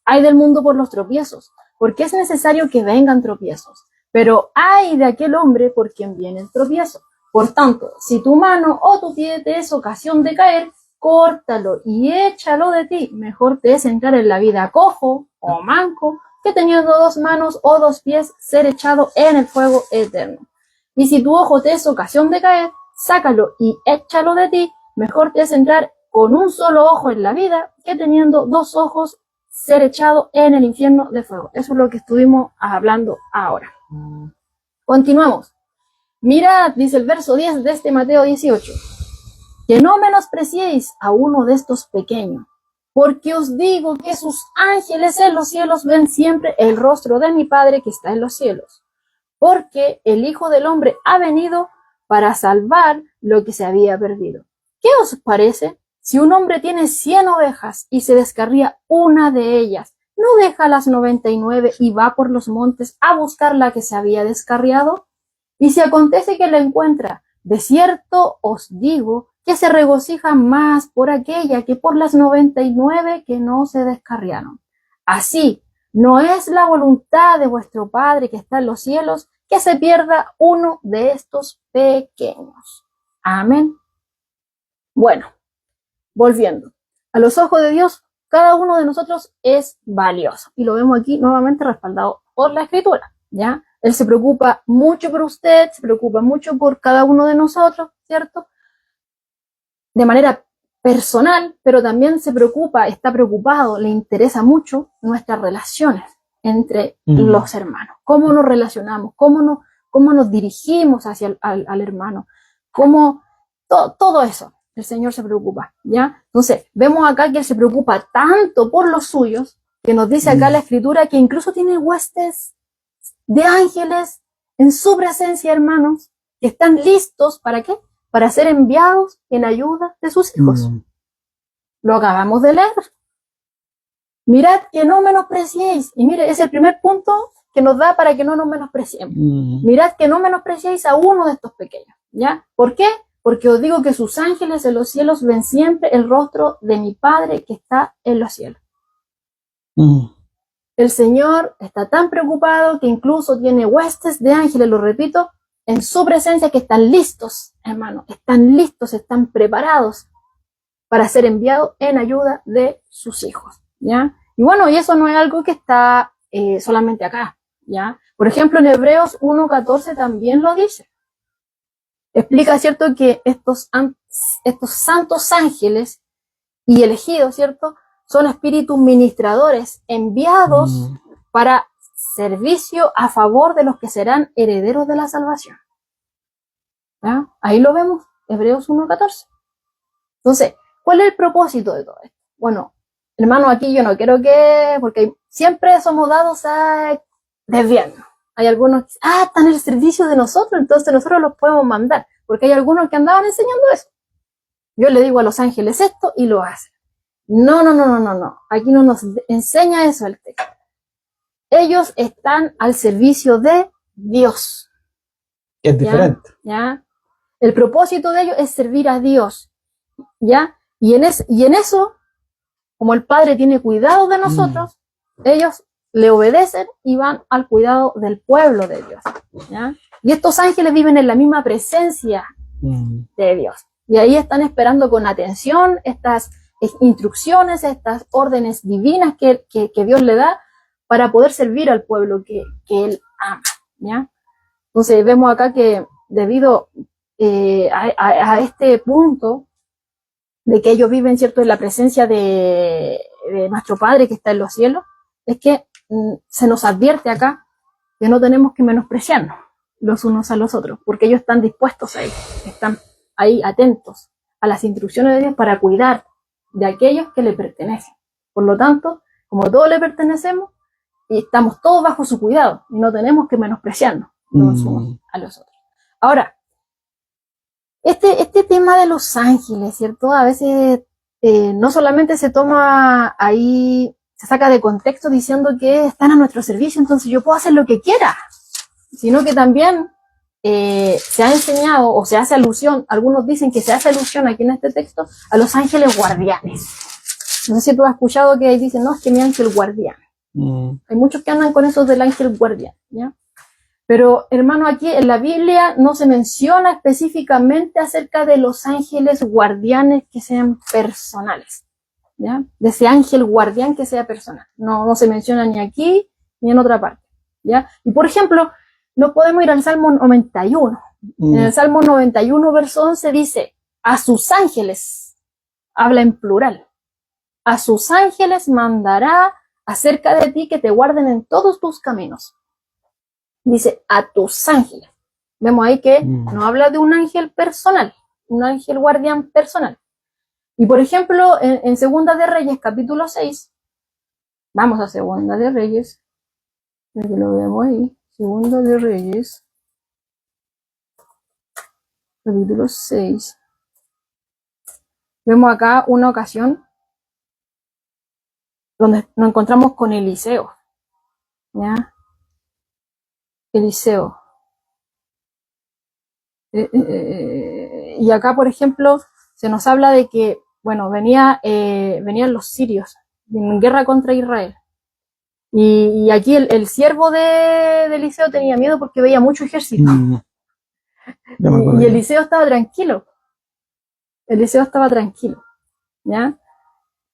Ay del mundo por los tropiezos, porque es necesario que vengan tropiezos. Pero ay de aquel hombre por quien viene el tropiezo. Por tanto, si tu mano o tu pie te es ocasión de caer, córtalo y échalo de ti. Mejor te es entrar en la vida cojo o manco, que teniendo 2 manos o 2 pies, ser echado en el fuego eterno. Y si tu ojo te es ocasión de caer, sácalo y échalo de ti. Mejor te es entrar con un solo ojo en la vida, que teniendo 2 ojos, ser echado en el infierno de fuego. Eso es lo que estuvimos hablando ahora. Continuamos. Mirad, dice el verso 10 de este Mateo 18, que no menospreciéis a uno de estos pequeños, porque os digo que sus ángeles en los cielos ven siempre el rostro de mi Padre que está en los cielos. Porque el Hijo del Hombre ha venido para salvar lo que se había perdido. ¿Qué os parece? Si un hombre tiene 100 ovejas y se descarría una de ellas, ¿no deja las 99 y va por los montes a buscar la que se había descarriado? Y si acontece que la encuentra, de cierto os digo que se regocija más por aquella que por las 99 que no se descarriaron. Así, no es la voluntad de vuestro Padre que está en los cielos que se pierda uno de estos pequeños. Amén. Bueno, volviendo. A los ojos de Dios, cada uno de nosotros es valioso. Y lo vemos aquí nuevamente respaldado por la Escritura, ¿ya? Él se preocupa mucho por usted, se preocupa mucho por cada uno de nosotros, ¿cierto? De manera personal, pero también está preocupado, le interesa mucho nuestras relaciones entre los hermanos. Cómo nos relacionamos, cómo nos dirigimos hacia al hermano, todo eso. El Señor se preocupa, ¿ya? Entonces, vemos acá que Él se preocupa tanto por los suyos, que nos dice acá la Escritura que incluso tiene huestes de ángeles en su presencia, hermanos, que están listos, ¿para qué? Para ser enviados en ayuda de sus hijos. Lo acabamos de leer. Mirad que no menospreciéis. Y mire, es el primer punto que nos da para que no nos menospreciemos. Mirad que no menospreciéis a uno de estos pequeños, ¿ya? ¿Por qué? Porque os digo que sus ángeles en los cielos ven siempre el rostro de mi Padre que está en los cielos. El Señor está tan preocupado que incluso tiene huestes de ángeles, lo repito, en su presencia, que están listos, hermano, están listos, están preparados para ser enviados en ayuda de sus hijos, ¿ya? Y bueno, y eso no es algo que está solamente acá, ¿ya? Por ejemplo, en Hebreos 1:14 también lo dice. Explica, ¿cierto?, que estos santos ángeles y elegidos, ¿cierto?, son espíritus ministradores enviados para servicio a favor de los que serán herederos de la salvación. ¿Ya? Ahí lo vemos, Hebreos 1:14. Entonces, ¿cuál es el propósito de todo esto? Bueno, hermano, aquí yo no quiero porque siempre somos dados a desviarnos. Hay algunos que dicen, están en el servicio de nosotros, entonces nosotros los podemos mandar, porque hay algunos que andaban enseñando eso. Yo le digo a los ángeles esto y lo hacen. No. Aquí no nos enseña eso el texto. Ellos están al servicio de Dios. Es diferente. ¿Ya? El propósito de ellos es servir a Dios, ¿ya? Y en eso, como el Padre tiene cuidado de nosotros, ellos le obedecen y van al cuidado del pueblo de Dios, ¿ya? Y estos ángeles viven en la misma presencia de Dios. Y ahí están esperando con atención estas instrucciones, estas órdenes divinas que Dios le da para poder servir al pueblo que Él ama, ¿ya? Entonces vemos acá que debido a este punto de que ellos viven, ¿cierto?, en la presencia de nuestro Padre que está en los cielos, es que se nos advierte acá que no tenemos que menospreciarnos los unos a los otros, porque ellos están dispuestos ahí, están ahí atentos a las instrucciones de Dios para cuidar de aquellos que le pertenecen. Por lo tanto, como todos le pertenecemos, y estamos todos bajo su cuidado, y no tenemos que menospreciarnos los unos a los otros. Ahora, Este tema de los ángeles, ¿cierto? A veces no solamente se toma ahí, se saca de contexto diciendo que están a nuestro servicio, entonces yo puedo hacer lo que quiera, sino que también se ha enseñado o se hace alusión, algunos dicen que se hace alusión aquí en este texto a los ángeles guardianes. No sé si tú has escuchado que ahí dicen, no, es que mi ángel guardián. Hay muchos que andan con eso del ángel guardián, ¿ya? Pero, hermano, aquí en la Biblia no se menciona específicamente acerca de los ángeles guardianes que sean personales, ¿ya? De ese ángel guardián que sea personal. No se menciona ni aquí ni en otra parte, ¿ya? Y, por ejemplo, no podemos ir al Salmo 91. En el Salmo 91, verso 11 dice, a sus ángeles, habla en plural, a sus ángeles mandará acerca de ti que te guarden en todos tus caminos. Dice, a tus ángeles. Vemos ahí que no habla de un ángel personal, un ángel guardián personal. Y por ejemplo, en Segunda de Reyes, capítulo 6, vamos a Segunda de Reyes, que lo vemos ahí, Segunda de Reyes, capítulo 6. Vemos acá una ocasión donde nos encontramos con Eliseo, ¿ya? Eliseo. Y acá, por ejemplo, se nos habla de que, bueno, venían los sirios en guerra contra Israel. Y aquí el siervo de Eliseo tenía miedo porque veía mucho ejército. Y Eliseo estaba tranquilo. Eliseo estaba tranquilo, ¿ya?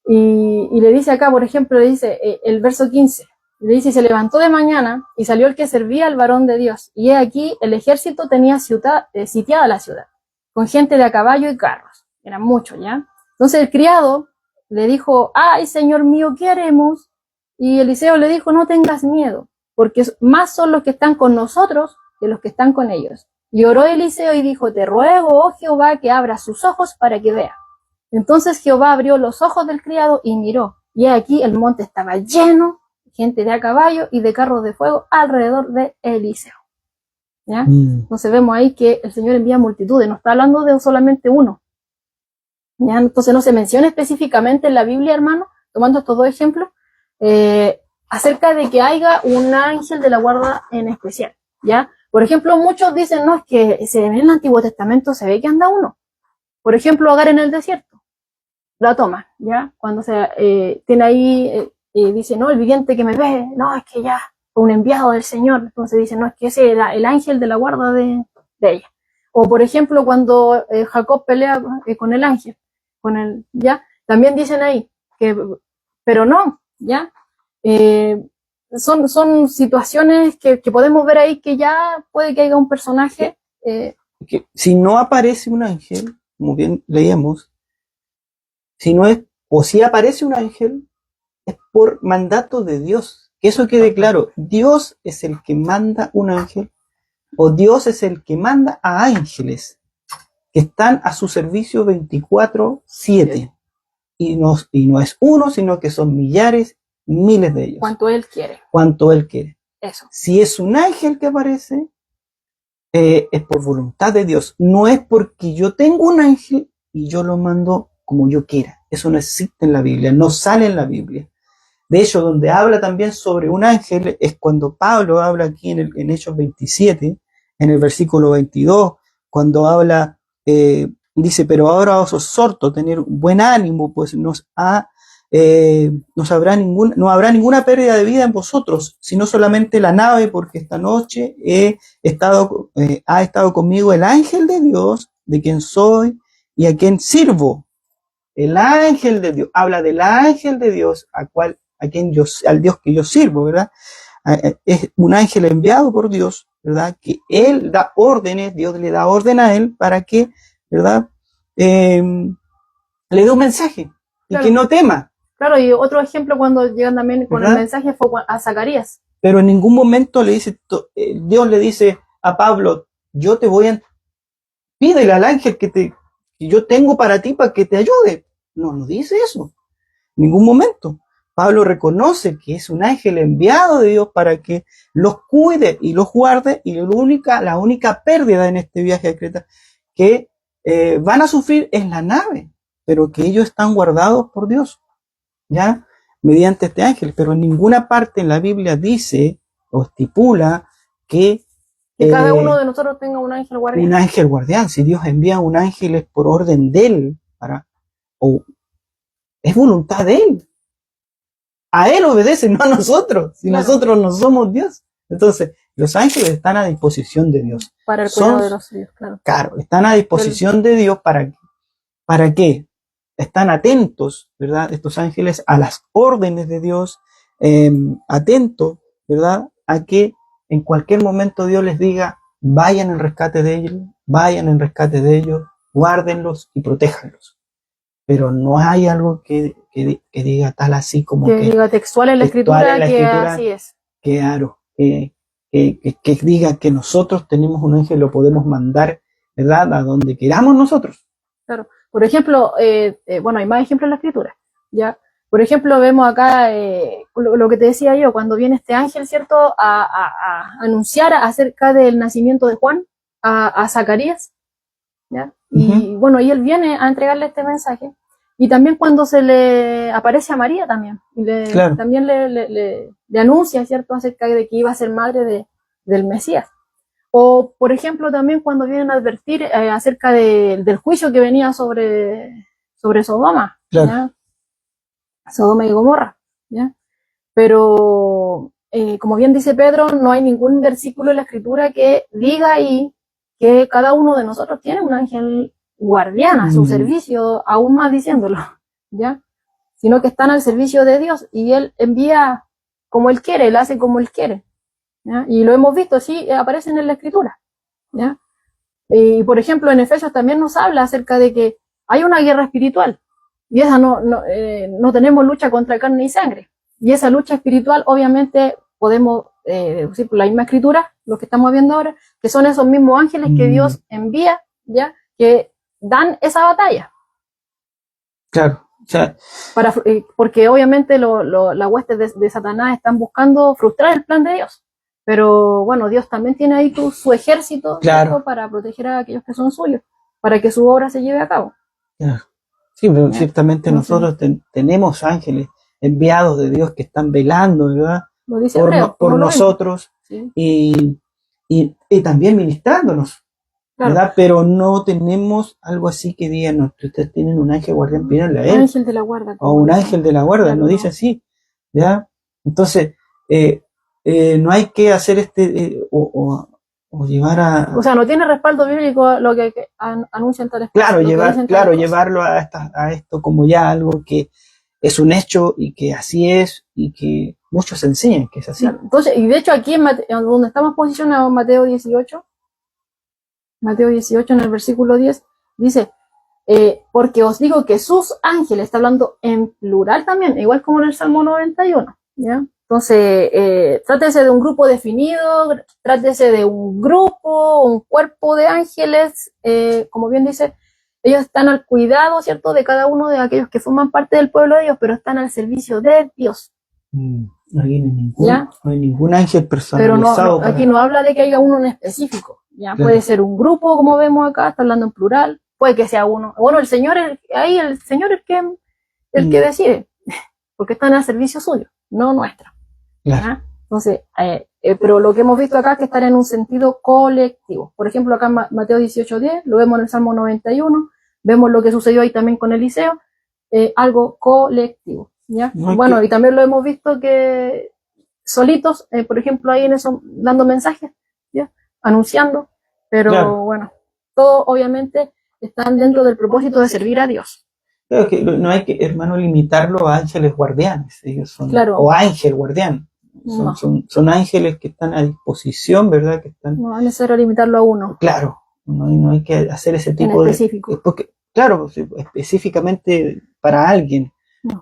Y le dice acá, por ejemplo, le dice el verso 15, le dice, se levantó de mañana y salió el que servía al varón de Dios. Y he aquí, el ejército tenía sitiada la ciudad, con gente de a caballo y carros. Eran muchos, ¿ya? Entonces el criado le dijo, ay, señor mío, ¿qué haremos? Y Eliseo le dijo, no tengas miedo, porque más son los que están con nosotros que los que están con ellos. Y oró Eliseo y dijo, te ruego, oh Jehová, que abra sus ojos para que vea. Entonces Jehová abrió los ojos del criado y miró, y aquí el monte estaba lleno de gente de a caballo y de carros de fuego alrededor de Eliseo. ¿Ya? Entonces vemos ahí que el Señor envía multitudes, no está hablando de solamente uno. ¿Ya? Entonces no se menciona específicamente en la Biblia, hermano, tomando estos dos ejemplos, acerca de que haya un ángel de la guarda en especial. ¿Ya? Por ejemplo, muchos dicen, no, es que en el Antiguo Testamento se ve que anda uno. Por ejemplo, Agar en el desierto. La toma, ¿ya? Cuando se tiene ahí, dice, no, el viviente que me ve, no, es que ya fue un enviado del Señor. Entonces dice, no, es que ese era el ángel de la guarda de ella. O por ejemplo, cuando Jacob pelea con el ángel, ¿ya? También dicen ahí, pero no, ¿ya? Son situaciones que podemos ver ahí que ya puede que haya un personaje. Que si no aparece un ángel, como bien leíamos, si no es, o si aparece un ángel, es por mandato de Dios. Que eso quede claro. Dios es el que manda un ángel, o Dios es el que manda a ángeles que están a su servicio 24/7. Y no es uno, sino que son millares, miles de ellos. Cuanto Él quiere. Cuanto Él quiere. Eso. Si es un ángel que aparece, es por voluntad de Dios. No es porque yo tengo un ángel y yo lo mando como yo quiera. Eso no existe en la Biblia, no sale en la Biblia. De hecho, donde habla también sobre un ángel es cuando Pablo habla aquí en Hechos 27, en el versículo 22, cuando habla, dice, pero ahora os exhorto tener buen ánimo, pues no habrá ninguna pérdida de vida en vosotros, sino solamente la nave, porque esta noche ha estado conmigo el ángel de Dios, de quien soy y a quien sirvo. El ángel de Dios, habla del ángel de Dios, al Dios que yo sirvo, ¿verdad? Es un ángel enviado por Dios, ¿verdad? Que él da órdenes, Dios le da orden a él para que, ¿verdad? Le dé un mensaje y claro, que no tema. Claro, y otro ejemplo cuando llegan también con ¿verdad? El mensaje fue a Zacarías. Pero en ningún momento Dios le dice a Pablo, yo te voy a... Pídele al ángel que yo tengo para ti para que te ayude. No dice eso. En ningún momento. Pablo reconoce que es un ángel enviado de Dios para que los cuide y los guarde, y la única pérdida en este viaje a Creta, que van a sufrir en la nave, pero que ellos están guardados por Dios, ¿ya? Mediante este ángel, pero en ninguna parte en la Biblia dice o estipula que cada uno de nosotros tenga un ángel guardián. Un ángel guardián. Si Dios envía un ángel es por orden de él, es voluntad de él. A él obedece, no a nosotros. Si nosotros no somos Dios. Entonces, los ángeles están a disposición de Dios. Para el cuidado de los suyos, claro. Claro, están a disposición de Dios ¿para qué? Están atentos, ¿verdad? Estos ángeles a las órdenes de Dios, atentos, ¿verdad? A que en cualquier momento Dios les diga, vayan en rescate de ellos, guárdenlos y protéjanlos. Pero no hay algo que diga tal así como que diga textual en la escritura que así es. Claro, que diga que nosotros tenemos un ángel, lo podemos mandar, ¿verdad? A donde queramos nosotros. Claro. Por ejemplo, bueno, hay más ejemplos en la escritura, ¿ya? Por ejemplo, vemos acá lo que te decía yo, cuando viene este ángel, ¿cierto?, a anunciar acerca del nacimiento de Juan a Zacarías, ¿ya? Y bueno, y él viene a entregarle este mensaje. Y también cuando se le aparece a María también, también le anuncia, ¿cierto?, acerca de que iba a ser madre del Mesías. O, por ejemplo, también cuando vienen a advertir acerca del juicio que venía sobre Sodoma, claro. ¿ya? Sodoma y Gomorra, ¿ya? Pero, como bien dice Pedro, no hay ningún versículo en la escritura que diga ahí que cada uno de nosotros tiene un ángel guardián a su servicio, aún más diciéndolo, ¿ya? Sino que están al servicio de Dios y Él envía como Él quiere, Él hace como Él quiere, ¿ya? Y lo hemos visto, sí, aparecen en la escritura, ¿ya? Y por ejemplo, en Efesios también nos habla acerca de que hay una guerra espiritual y esa no tenemos lucha contra carne y sangre. Y esa lucha espiritual, obviamente, podemos decir por la misma escritura, lo que estamos viendo ahora, que son esos mismos ángeles que Dios envía, ¿ya? Que dan esa batalla. Claro. O sea, porque obviamente las huestes de Satanás están buscando frustrar el plan de Dios. Pero bueno, Dios también tiene ahí su ejército, claro, para proteger a aquellos que son suyos, para que su obra se lleve a cabo. Claro. Sí, pero ciertamente nosotros tenemos ángeles enviados de Dios que están velando, ¿verdad? Lo dice por nosotros, sí. y también ministrándonos, claro. ¿Verdad? Pero no tenemos algo así que digan, ustedes tienen un ángel guardián, pídanle a él. Un ángel de la guarda. O un ángel de la guarda, claro, no dice así, ¿ya? Entonces, no hay que hacer o llevar a... O sea, no tiene respaldo bíblico lo que anuncian tales cosas. Claro, llevarlo a esto como ya algo que es un hecho y que así es y que muchos enseñan que es así. Claro. Entonces, y de hecho aquí donde estamos posicionados, Mateo 18 en el versículo 10, dice, porque os digo que sus ángeles, está hablando en plural también, igual como en el Salmo 91, ¿ya? Entonces, trátese de un grupo definido, trátese de un cuerpo de ángeles, como bien dice, ellos están al cuidado, ¿cierto?, de cada uno de aquellos que forman parte del pueblo de Dios, pero están al servicio de Dios. No hay ningún ángel personalizado. Pero aquí no habla de que haya uno en específico, ¿ya? Claro. Puede ser un grupo, como vemos acá, está hablando en plural, puede que sea uno. Bueno, el Señor es el que decide, porque están al servicio suyo, no nuestro. Claro. Entonces, pero lo que hemos visto acá es que están en un sentido colectivo. Por ejemplo, acá en Mateo 18:10, lo vemos en el Salmo 91, vemos lo que sucedió ahí también con Eliseo, algo colectivo, ¿ya? Bueno, y también lo hemos visto que solitos, por ejemplo, ahí en eso, dando mensajes, ¿ya? Anunciando, pero claro. Bueno, todo obviamente están dentro del propósito de servir a Dios. Claro que no hay que, hermano, limitarlo a ángeles guardianes, ellos son, claro. O ángel guardián. Son ángeles que están a disposición, ¿verdad? No es necesario limitarlo a uno. Claro, no hay que hacer ese tipo específico. Porque, claro, específicamente para alguien.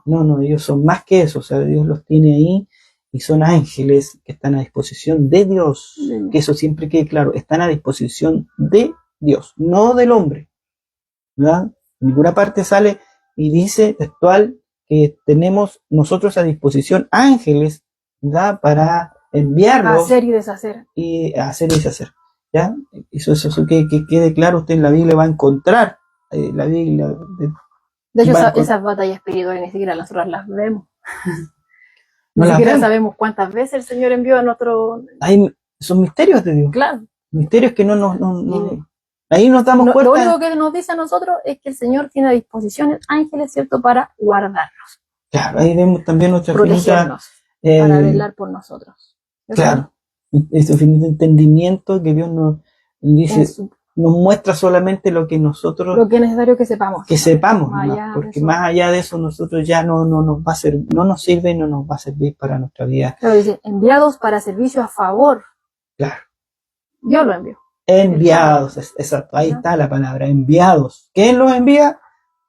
No, ellos son más que eso, o sea, Dios los tiene ahí y son ángeles que están a disposición de Dios. Que eso siempre quede claro, están a disposición de Dios, no del hombre, ¿verdad? En ninguna parte sale y dice textual que tenemos nosotros a disposición ángeles, ¿verdad? Para enviarlos. A hacer y deshacer. Y hacer y deshacer. ¿ya? Eso que quede claro, usted en la Biblia va a encontrar, la Biblia... De hecho, esas batallas espirituales ni siquiera nosotros las vemos. No ni siquiera sabemos cuántas veces el Señor envió a nuestro... Son misterios de Dios. Claro. Misterios que no ahí nos damos cuenta. Lo único que nos dice a nosotros es que el Señor tiene a disposición ángeles, ¿cierto?, para guardarnos. Claro, ahí vemos también nuestra protegernos, para velar por nosotros. Claro, ese finito entendimiento que Dios nos dice, nos muestra solamente lo que nosotros... Lo que es necesario que sepamos. Que sepamos, porque más allá de eso nosotros ya no nos va a servir, no nos sirve y no nos va a servir para nuestra vida. Claro, dice, enviados para servicio a favor. Claro. Yo lo envío. Enviados, exacto, ahí está la palabra, enviados. ¿Quién los envía?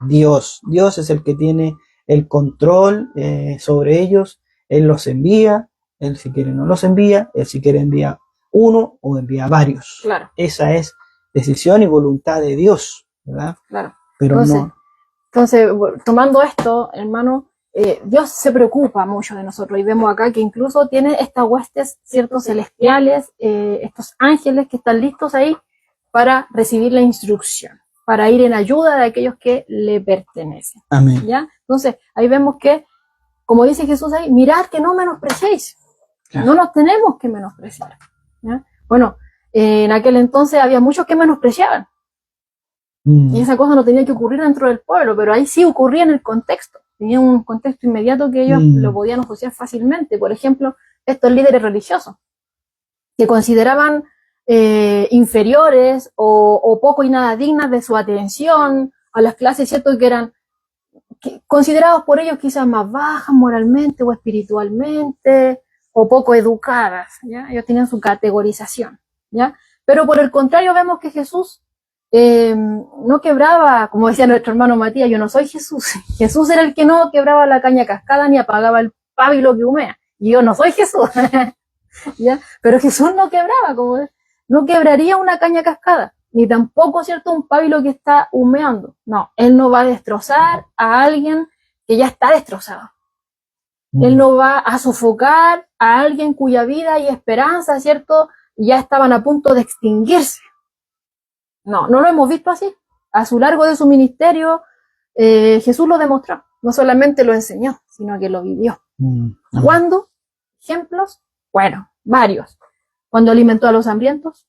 Dios. Dios es el que tiene el control sobre ellos. Él los envía, Él si quiere no los envía, Él si quiere envía uno o envía varios. Claro. Esa es decisión y voluntad de Dios, ¿verdad? Claro. Pero entonces, tomando esto, hermano, Dios se preocupa mucho de nosotros y vemos acá que incluso tiene estas huestes, ciertos celestiales, estos ángeles que están listos ahí para recibir la instrucción, para ir en ayuda de aquellos que le pertenecen. Amén. ¿Ya? Entonces, ahí vemos que, como dice Jesús ahí, mirad que no menospreciéis. Claro. No nos tenemos que menospreciar. ¿Ya? Bueno, en aquel entonces había muchos que menospreciaban. Y esa cosa no tenía que ocurrir dentro del pueblo, pero ahí sí ocurría en el contexto. Tenía un contexto inmediato que ellos lo podían asociar fácilmente. Por ejemplo, estos líderes religiosos, que consideraban inferiores o poco y nada dignas de su atención a las clases, ¿cierto?, que eran considerados por ellos quizás más bajas moralmente o espiritualmente, o poco educadas, ¿ya? Ellos tenían su categorización, ¿ya? Pero por el contrario vemos que Jesús no quebraba, como decía nuestro hermano Matías, yo no soy Jesús. Jesús era el que no quebraba la caña cascada ni apagaba el pábilo que humea. Y yo no soy Jesús. ¿Ya? Pero Jesús no quebraba, no quebraría una caña cascada, ni tampoco, ¿cierto?, un pábilo que está humeando. No, Él no va a destrozar a alguien que ya está destrozado. Él no va a sofocar a alguien cuya vida y esperanza, ¿cierto?, ya estaban a punto de extinguirse. No lo hemos visto así. A su largo de su ministerio, Jesús lo demostró. No solamente lo enseñó, sino que lo vivió. ¿Cuándo? ¿Ejemplos? Bueno, varios. Cuando alimentó a los hambrientos,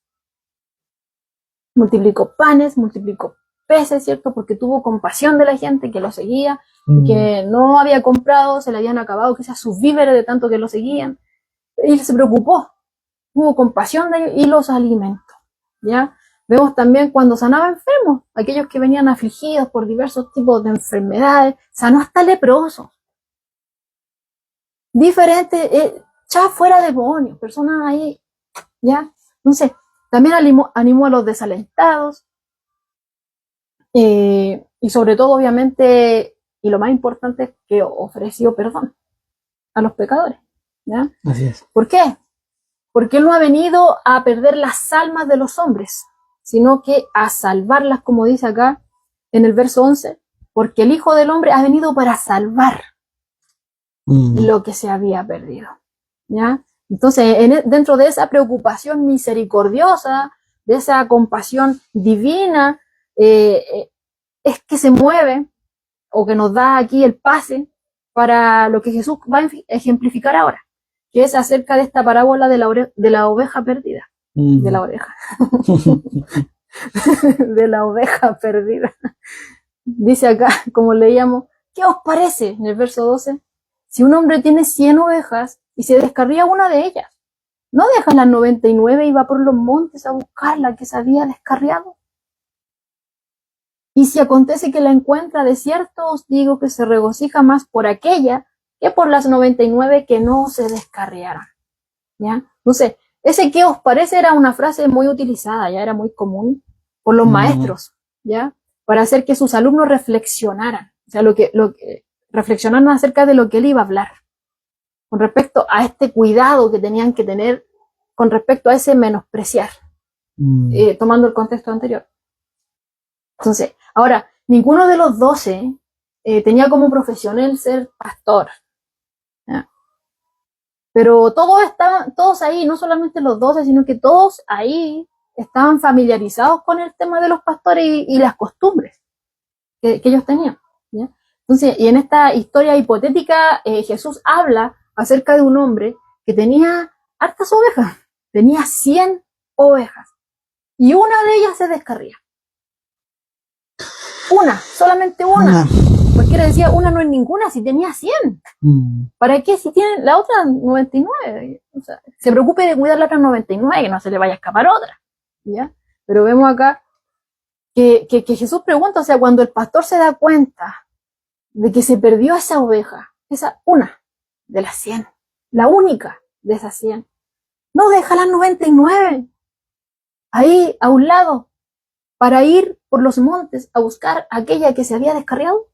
multiplicó panes, multiplicó peces, ¿cierto? Porque tuvo compasión de la gente que lo seguía, que no había comprado, se le habían acabado quizás sus víveres de tanto que lo seguían. Él se preocupó, tuvo compasión de ellos y los alimentó, ¿ya? Vemos también cuando sanaba enfermos, aquellos que venían afligidos por diversos tipos de enfermedades, sanó hasta leprosos. Diferente, ya fuera demonios, personas ahí, ¿ya? Entonces, también animó a los desalentados, y sobre todo, obviamente, y lo más importante, que ofreció perdón a los pecadores, ¿ya? Así es. ¿Por qué? Porque Él no ha venido a perder las almas de los hombres, sino que a salvarlas, como dice acá en el verso 11, porque el Hijo del Hombre ha venido para salvar lo que se había perdido, ¿ya? Entonces, dentro de esa preocupación misericordiosa, de esa compasión divina, es que se mueve, o que nos da aquí el pase para lo que Jesús va a ejemplificar ahora, que es acerca de esta parábola de la oveja perdida. De la oreja. De la oveja perdida. Dice acá, como leíamos, ¿qué os parece? En el verso 12, si un hombre tiene 100 ovejas y se descarría una de ellas, ¿no deja las 99 y va por los montes a buscar la que se había descarriado? Y si acontece que la encuentra, de cierto os digo que se regocija más por aquella que por las 99 que no se descarriaron, ¿ya? Entonces, ese ¿qué os parece? Era una frase muy utilizada, ya era muy común por los maestros, ¿ya? Para hacer que sus alumnos reflexionaran, o sea, reflexionaran acerca de lo que él iba a hablar, con respecto a este cuidado que tenían que tener, con respecto a ese menospreciar, tomando el contexto anterior. Entonces, ahora, ninguno de los 12 tenía como profesión el ser pastor, ¿ya? Pero todos ahí, no solamente los 12, sino que todos ahí estaban familiarizados con el tema de los pastores y las costumbres que ellos tenían, ¿ya? Entonces, y en esta historia hipotética, Jesús habla acerca de un hombre que tenía hartas ovejas, tenía 100 ovejas, y una de ellas se descarría. Una, solamente una. Porque le decía, una no es ninguna, si tenía 100. ¿Para qué? Si tiene la otra 99. O sea, se preocupe de cuidar la otra 99, que no se le vaya a escapar otra, ¿ya? Pero vemos acá que Jesús pregunta, o sea, cuando el pastor se da cuenta de que se perdió esa oveja, esa una de las 100, la única de esas 100, no deja las 99 ahí a un lado para ir por los montes a buscar aquella que se había descarriado.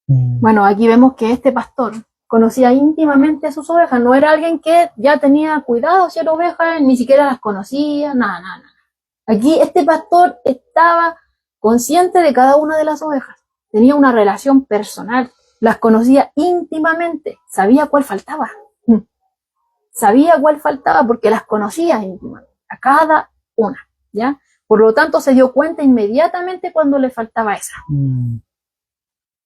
Bueno, aquí vemos que este pastor conocía íntimamente a sus ovejas, no era alguien que ya tenía cuidado hacia las ovejas, ni siquiera las conocía, nada. Aquí este pastor estaba consciente de cada una de las ovejas, tenía una relación personal, las conocía íntimamente, sabía cuál faltaba. Sabía cuál faltaba porque las conocía íntimamente, a cada una, ¿ya? Por lo tanto, se dio cuenta inmediatamente cuando le faltaba esa.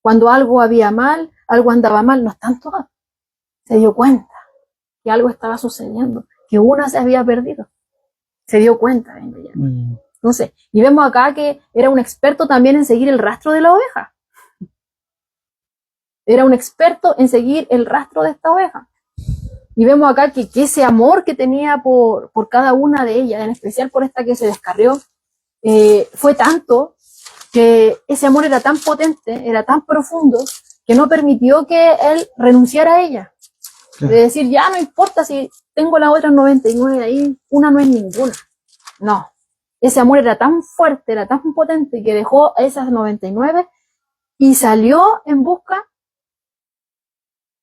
Cuando algo había mal, algo andaba mal, no es tanto, se dio cuenta que algo estaba sucediendo, que una se había perdido. Se dio cuenta de inmediato. Entonces, y vemos acá que era un experto también en seguir el rastro de la oveja. Era un experto en seguir el rastro de esta oveja. Y vemos acá que ese amor que tenía por cada una de ellas, en especial por esta que se descarrió, fue tanto que ese amor era tan potente, era tan profundo, que no permitió que él renunciara a ella. Claro. De decir, ya no importa si tengo las otras 99 ahí, una no es ninguna. No. Ese amor era tan fuerte, era tan potente, que dejó esas 99 y salió en busca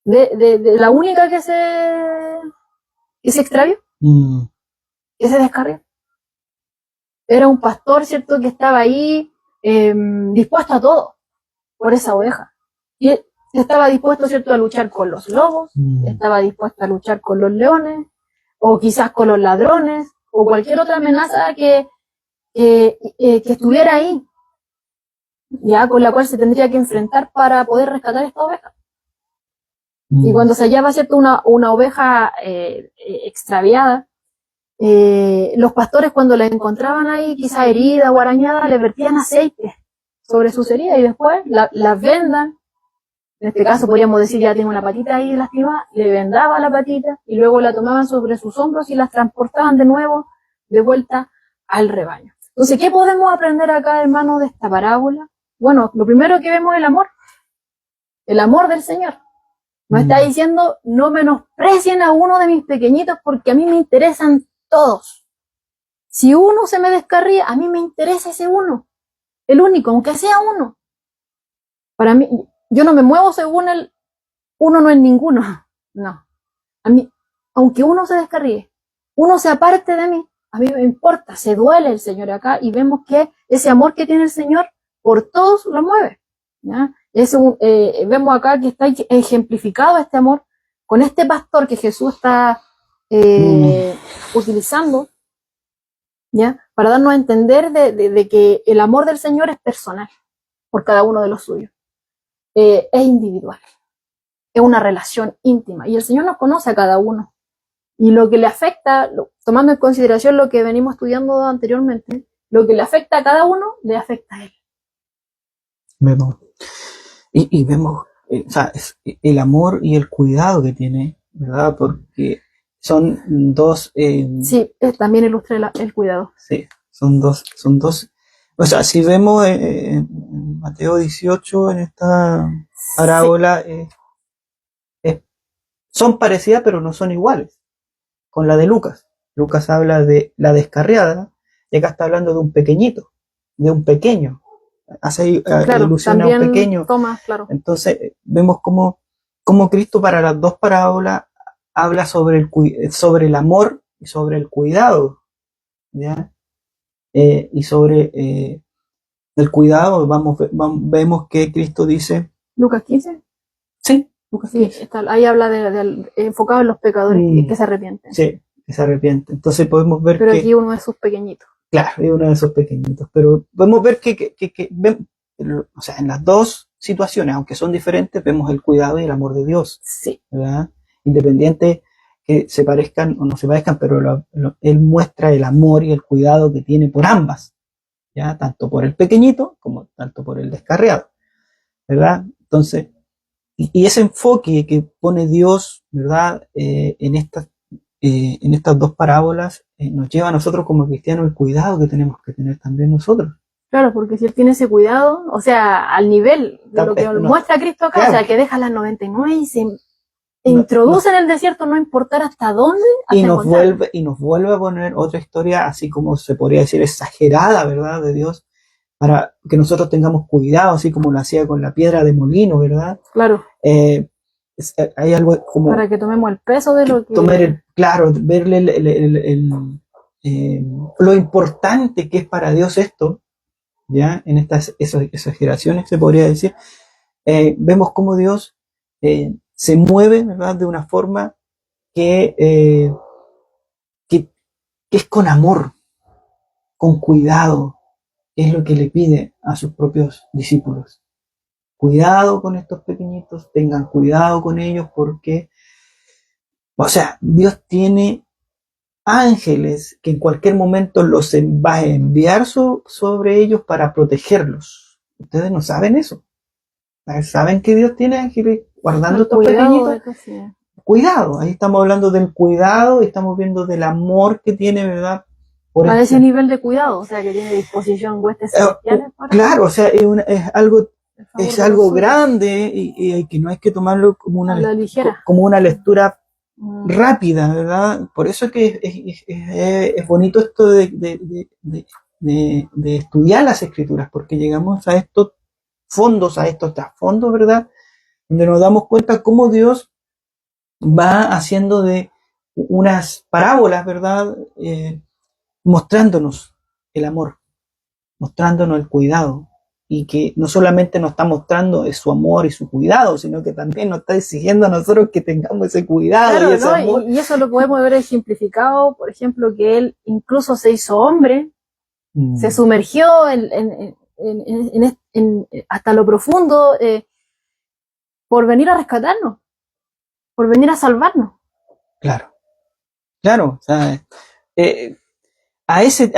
de la única que se extravió, que se descarrió. Era un pastor, ¿cierto?, que estaba ahí dispuesto a todo por esa oveja. Y estaba dispuesto, ¿cierto?, a luchar con los lobos, estaba dispuesto a luchar con los leones, o quizás con los ladrones, o cualquier otra amenaza que estuviera ahí, ya con la cual se tendría que enfrentar para poder rescatar esta oveja. Y cuando se hallaba, ¿cierto?, una oveja extraviada, los pastores, cuando la encontraban ahí, quizá herida o arañada, le vertían aceite sobre sus heridas y después las vendan. En este caso podríamos decir, ya tiene una patita ahí lastimada, le vendaba la patita y luego la tomaban sobre sus hombros y las transportaban de nuevo de vuelta al rebaño. Entonces, ¿qué podemos aprender acá, hermano, de esta parábola? Bueno, lo primero que vemos es el amor del Señor. Nos está diciendo, no menosprecien a uno de mis pequeñitos porque a mí me interesan todos. Si uno se me descarría, a mí me interesa ese uno, el único, aunque sea uno. Para mí, yo no me muevo según el uno no es ninguno. No. A mí, aunque uno se descarríe, uno se aparte de mí, a mí me importa, se duele el Señor acá y vemos que ese amor que tiene el Señor por todos lo mueve, ¿ya? Vemos acá que está ejemplificado este amor con este pastor que Jesús está utilizando, ¿ya?, para darnos a entender de que el amor del Señor es personal por cada uno de los suyos, es individual, es una relación íntima y el Señor nos conoce a cada uno y lo que le afecta, tomando en consideración lo que venimos estudiando anteriormente, lo que le afecta a cada uno le afecta a él. Vemos. Y vemos, o sea, el amor y el cuidado que tiene, ¿verdad? Porque son dos... sí, también ilustra el cuidado. Sí, son dos. O sea, si vemos en Mateo 18, en esta parábola, sí, son parecidas, pero no son iguales con la de Lucas. Lucas habla de la descarriada, y acá está hablando de un pequeñito, de un pequeño. Hace alusión a un pequeño. Claro. Entonces vemos cómo Cristo para las dos parábolas habla sobre el amor y sobre el cuidado, ¿ya? Y sobre el cuidado vemos que Cristo dice... ¿Lucas 15? Sí, Lucas 15. Sí, ahí habla de enfocado en los pecadores que se arrepienten. Sí, que se arrepiente. Entonces podemos ver pero que... aquí uno de sus pequeñitos. Claro, es uno de esos pequeñitos. Pero podemos ver o sea, en las dos situaciones, aunque son diferentes, vemos el cuidado y el amor de Dios. Sí. ¿Verdad? Independiente que se parezcan o no se parezcan, pero Él muestra el amor y el cuidado que tiene por ambas. ¿Ya? Tanto por el pequeñito como tanto por el descarriado. ¿Verdad? Entonces, y ese enfoque que pone Dios, ¿verdad? En estas dos parábolas, nos lleva a nosotros como cristianos el cuidado que tenemos que tener también nosotros. Claro, porque si él tiene ese cuidado, o sea, al nivel de lo que muestra Cristo acá, claro, o sea, que deja las 99 y se introduce en el desierto, no importar hasta dónde. Y nos vuelve a poner otra historia, así como se podría decir, exagerada, ¿verdad? De Dios, para que nosotros tengamos cuidado, así como lo hacía con la piedra de molino, ¿verdad? Claro. Hay algo como... Para que tomemos el peso de lo que... Claro, verle lo importante que es para Dios esto, ¿ya? En estas exageraciones, se podría decir. Vemos cómo Dios se mueve, ¿verdad? De una forma que es con amor, con cuidado, que es lo que le pide a sus propios discípulos. Cuidado con estos pequeñitos, tengan cuidado con ellos porque, o sea, Dios tiene ángeles que en cualquier momento los va a enviar sobre ellos para protegerlos. Ustedes no saben eso. ¿Saben que Dios tiene ángeles guardando estos pequeñitos? Cuidado, ahí estamos hablando del cuidado y estamos viendo del amor que tiene, ¿verdad? A ese nivel de cuidado, o sea, que tiene disposición huestes celestiales. Claro, o sea, es algo grande y que no hay que tomarlo como una lectura rápida, ¿verdad? Por eso es que es bonito esto de estudiar las escrituras, porque llegamos a estos fondos, a estos trasfondos, ¿verdad? Donde nos damos cuenta cómo Dios va haciendo de unas parábolas, ¿verdad? Mostrándonos el amor, mostrándonos el cuidado, y que no solamente nos está mostrando su amor y su cuidado, sino que también nos está exigiendo a nosotros que tengamos ese cuidado, claro, y ese amor. Y eso lo podemos ver ejemplificado, por ejemplo, que él incluso se hizo hombre, se sumergió hasta lo profundo por venir a rescatarnos, por venir a salvarnos. Claro, o sea, a ese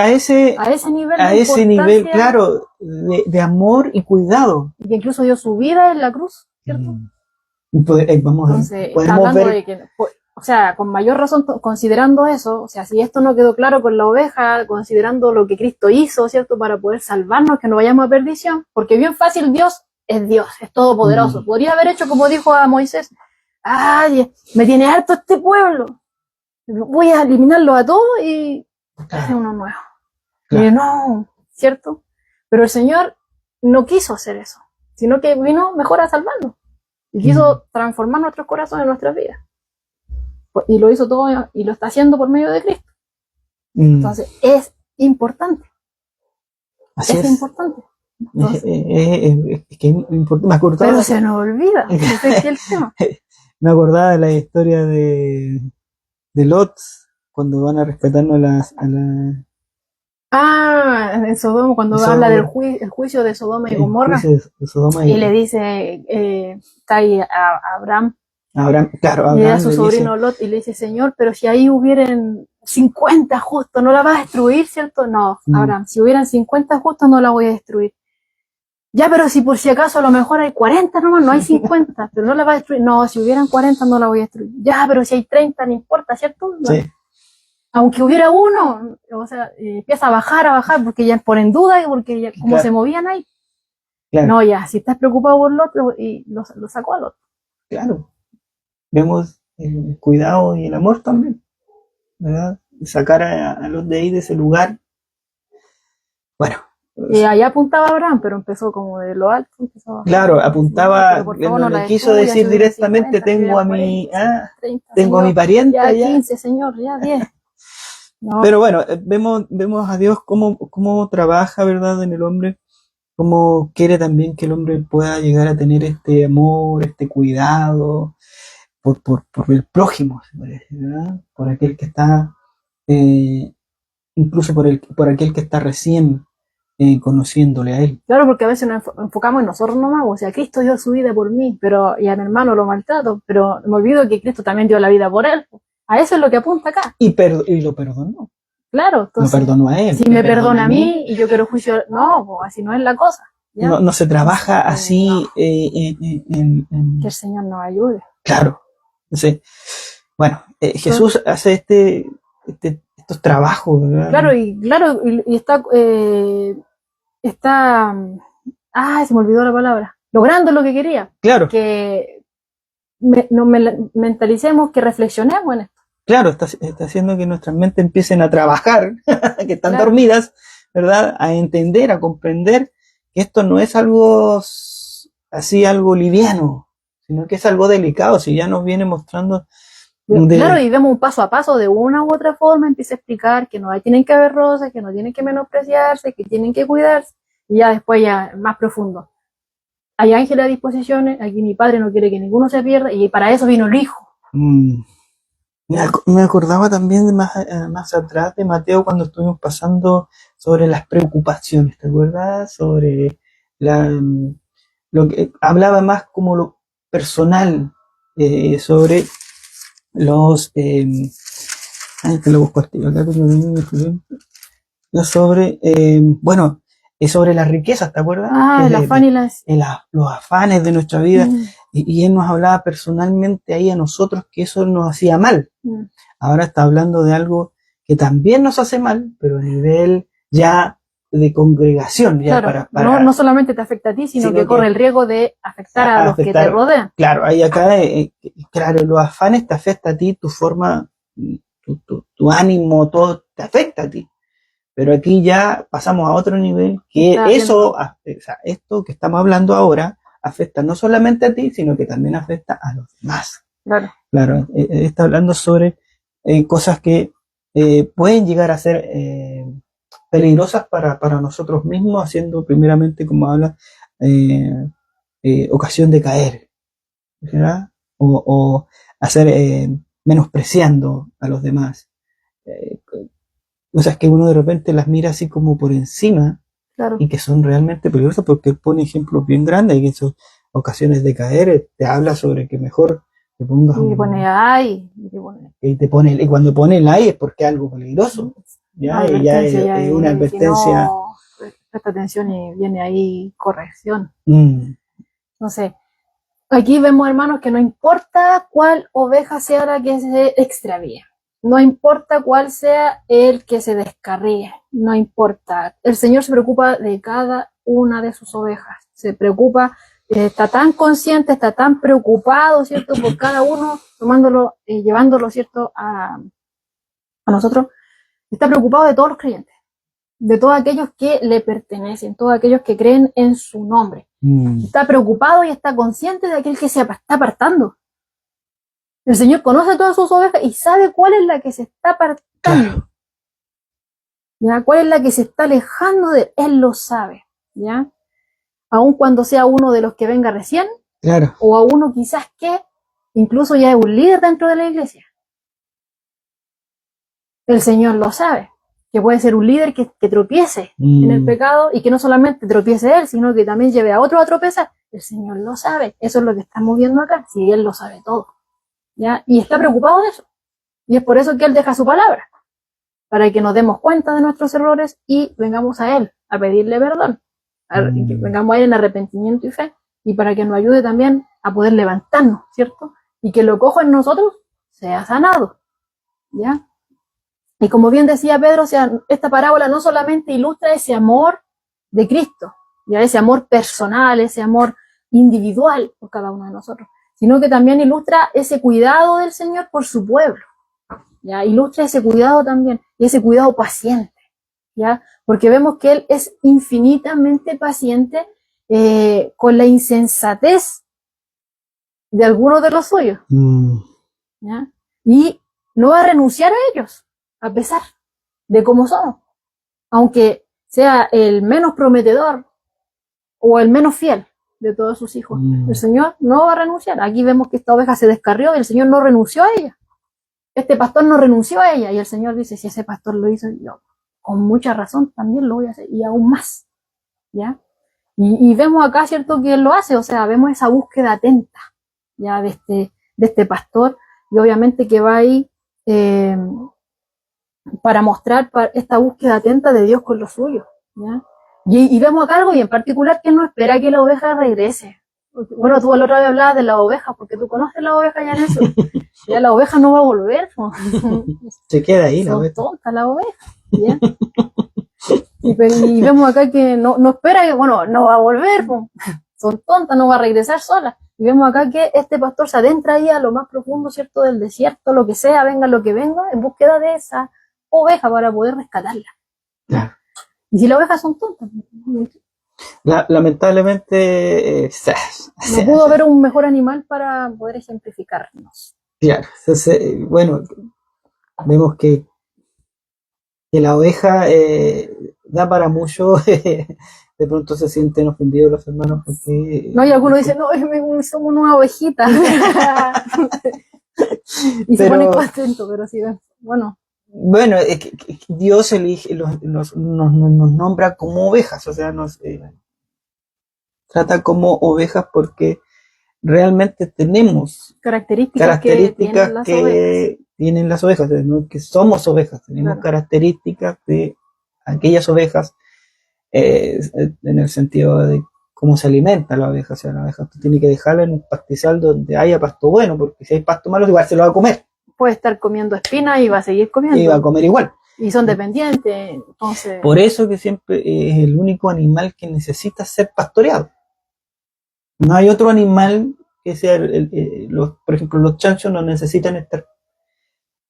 nivel, claro, de amor y cuidado. Y que incluso dio su vida en la cruz, ¿cierto? Entonces, podemos ver de que, o sea, con mayor razón, considerando eso, o sea, si esto no quedó claro con la oveja, considerando lo que Cristo hizo, ¿cierto? Para poder salvarnos, que no vayamos a perdición, porque bien fácil Dios, es todopoderoso. Podría haber hecho como dijo a Moisés: ¡ay, me tiene harto este pueblo! Voy a eliminarlo a todos y hacer uno nuevo. Claro. Y no, ¿cierto? Pero el Señor no quiso hacer eso, sino que vino mejor a salvarnos. Y quiso transformar nuestros corazones en nuestras vidas. Y lo hizo todo, y lo está haciendo por medio de Cristo. Entonces, es importante. Así es importante. Entonces, es que me acordaba, pero se nos olvida. Ese es el tema. Me acordaba de la historia de Lot, cuando van a respetarnos en Sodoma, cuando habla del juicio de Sodoma y Gomorra. Y le dice, está ahí a Abraham. Claro, y a su sobrino Lot, y le dice: Señor, pero si ahí hubieran 50 justos, ¿no la vas a destruir, cierto? No, Abraham, si hubieran 50 justos, no la voy a destruir. Ya, pero si por si acaso a lo mejor hay 40 nomás, no hay 50, pero no la vas a destruir. No, si hubieran 40, no la voy a destruir. Ya, pero si hay 30, no importa, ¿cierto? No. Sí. Aunque hubiera uno, o sea, empieza a bajar, porque ya ponen duda, y porque ya, como se movían ahí. Claro. No, ya, si estás preocupado por Lot, y lo sacó a Lot. Claro. Vemos el cuidado y el amor también, ¿verdad? Sacar a Lot de ahí, de ese lugar. Bueno. Allá apuntaba Abraham, pero empezó como de lo alto. Claro, apuntaba, no le quiso decir directamente: 50, tengo a mi, 40, 30, tengo señor, a mi pariente. Ya 15, señor, ya 10. No. Pero bueno, vemos a Dios cómo trabaja, ¿verdad?, en el hombre, cómo quiere también que el hombre pueda llegar a tener este amor, este cuidado por el prójimo, ¿verdad? Por aquel que está incluso por aquel que está recién conociéndole a Él. Claro, porque a veces nos enfocamos en nosotros nomás, o sea, Cristo dio su vida por mí, y a mi hermano lo maltrato, pero me olvido que Cristo también dio la vida por él. A eso es lo que apunta acá. Y lo perdonó. Claro, entonces, lo perdonó a él. Si me perdona a mí y yo quiero juicio, no, pues así no es la cosa. No se trabaja así. Que el Señor nos ayude. Claro. Entonces, bueno, Jesús hace estos trabajos, ¿verdad? Claro, y está, se me olvidó la palabra, logrando lo que quería. Claro. Que nos mentalicemos, que reflexionemos en esto. Claro, está haciendo que nuestras mentes empiecen a trabajar, que están dormidas, ¿verdad? A entender, a comprender que esto no es algo así, algo liviano, sino que es algo delicado. Si ya nos viene mostrando... Claro, y vemos un paso a paso, de una u otra forma, empieza a explicar que no tienen que haber roces, que no tienen que menospreciarse, que tienen que cuidarse, y ya después ya más profundo. Hay ángeles a disposición, aquí mi Padre no quiere que ninguno se pierda, y para eso vino el Hijo. Me acordaba también más atrás de Mateo cuando estuvimos pasando sobre las preocupaciones, ¿te acuerdas? Sobre lo que hablaba más como lo personal, sobre los te lo busco acá sobre sobre las riquezas, ¿te acuerdas? El afán y los afanes de nuestra vida. Y él nos hablaba personalmente ahí a nosotros que eso nos hacía mal. Ahora está hablando de algo que también nos hace mal, pero a nivel ya de congregación. Ya claro, no solamente te afecta a ti, sino que corre el riesgo de afectar a los que te rodean. Claro, ahí acá, claro, los afanes te afecta a ti, tu forma, tu ánimo, todo te afecta a ti. Pero aquí ya pasamos a otro nivel, que esto que estamos hablando ahora afecta no solamente a ti, sino que también afecta a los demás. Claro, está hablando sobre cosas que pueden llegar a ser peligrosas para nosotros mismos, haciendo primeramente, como habla, ocasión de caer, ¿verdad? O hacer menospreciando a los demás. Cosas que uno de repente las mira así como por encima, y que son realmente peligrosas, porque él pone ejemplos bien grandes, y que son ocasiones de caer, te habla sobre que mejor te pongas y pone ay, y cuando pone el ay es porque es algo peligroso, ya es una advertencia. No, presta atención y viene ahí corrección. Entonces, aquí vemos, hermanos, que no importa cuál oveja sea la que se extravía, no importa cuál sea el que se descarríe, no importa. El Señor se preocupa de cada una de sus ovejas, se preocupa, está tan consciente, está tan preocupado, ¿cierto?, por cada uno, tomándolo, llevándolo, ¿cierto?, a nosotros. Está preocupado de todos los creyentes, de todos aquellos que le pertenecen, todos aquellos que creen en su nombre. Está preocupado y está consciente de aquel que se está apartando. El Señor conoce todas sus ovejas y sabe cuál es la que se está apartando. ¿Ya? ¿Cuál es la que se está alejando de él? Él lo sabe, ¿ya? Aun cuando sea uno de los que venga recién, o a uno quizás que incluso ya es un líder dentro de la iglesia. El Señor lo sabe, que puede ser un líder que tropiece en el pecado, y que no solamente tropiece él, sino que también lleve a otro a tropezar. El Señor lo sabe, eso es lo que estamos viendo acá, si Él lo sabe todo, ¿ya? Y está preocupado de eso, y es por eso que Él deja su palabra, para que nos demos cuenta de nuestros errores y vengamos a Él a pedirle perdón, que vengamos a Él en arrepentimiento y fe, y para que nos ayude también a poder levantarnos, ¿cierto? Y que lo cojo en nosotros sea sanado, ¿ya? Y como bien decía Pedro, o sea, esta parábola no solamente ilustra ese amor de Cristo, ya ese amor personal, ese amor individual por cada uno de nosotros, sino que también ilustra ese cuidado del Señor por su pueblo, ya ilustra ese cuidado también, y ese cuidado paciente, ya, porque vemos que Él es infinitamente paciente con la insensatez de algunos de los suyos, ¿ya? Y no va a renunciar a ellos, a pesar de cómo somos, aunque sea el menos prometedor o el menos fiel de todos sus hijos. El Señor no va a renunciar. Aquí vemos que esta oveja se descarrió y el Señor no renunció a ella. este pastor no renunció a ella, y el Señor dice, si ese pastor lo hizo, yo con mucha razón también lo voy a hacer, y aún más, ¿ya? Y vemos acá, ¿cierto?, que él lo hace, o sea, vemos esa búsqueda atenta, ya, de este pastor, y obviamente que va ahí para mostrar esta búsqueda atenta de Dios con lo suyo, ¿ya? Y vemos acá algo, y en particular, que él no espera que la oveja regrese. Bueno, tú la otra vez hablabas de la oveja, porque tú conoces la oveja ya en eso. Ya la oveja no va a volver. Se queda ahí la oveja. Tonta la oveja, ¿ya? Y vemos acá que no espera que, bueno, no va a volver. Son tontas, no va a regresar sola. Y vemos acá que este pastor se adentra ahí a lo más profundo, ¿cierto?, del desierto, lo que sea, venga lo que venga, en búsqueda de esa oveja para poder rescatarla. Claro. Y si las ovejas son tontas. Lamentablemente no pudo haber un mejor animal para poder ejemplificarnos. Claro, entonces, bueno, vemos que la oveja da para mucho. De pronto se sienten ofendidos los hermanos porque... No, y algunos dicen, no, somos una ovejita. Y se ponen contentos, pero sí, bueno. Bueno, es que Dios elige, nos nombra como ovejas, o sea, nos trata como ovejas porque realmente tenemos características que tienen las ovejas, ¿no? Que somos ovejas, tenemos características de aquellas ovejas, en el sentido de cómo se alimenta la oveja. O sea, la oveja tiene que dejarla en un pastizal donde haya pasto bueno, porque si hay pasto malo igual se lo va a comer. Puede estar comiendo espinas y va a seguir comiendo. Y va a comer igual. Y son dependientes, entonces... Por eso que siempre es el único animal que necesita ser pastoreado. No hay otro animal que sea, por ejemplo, los chanchos no necesitan estar...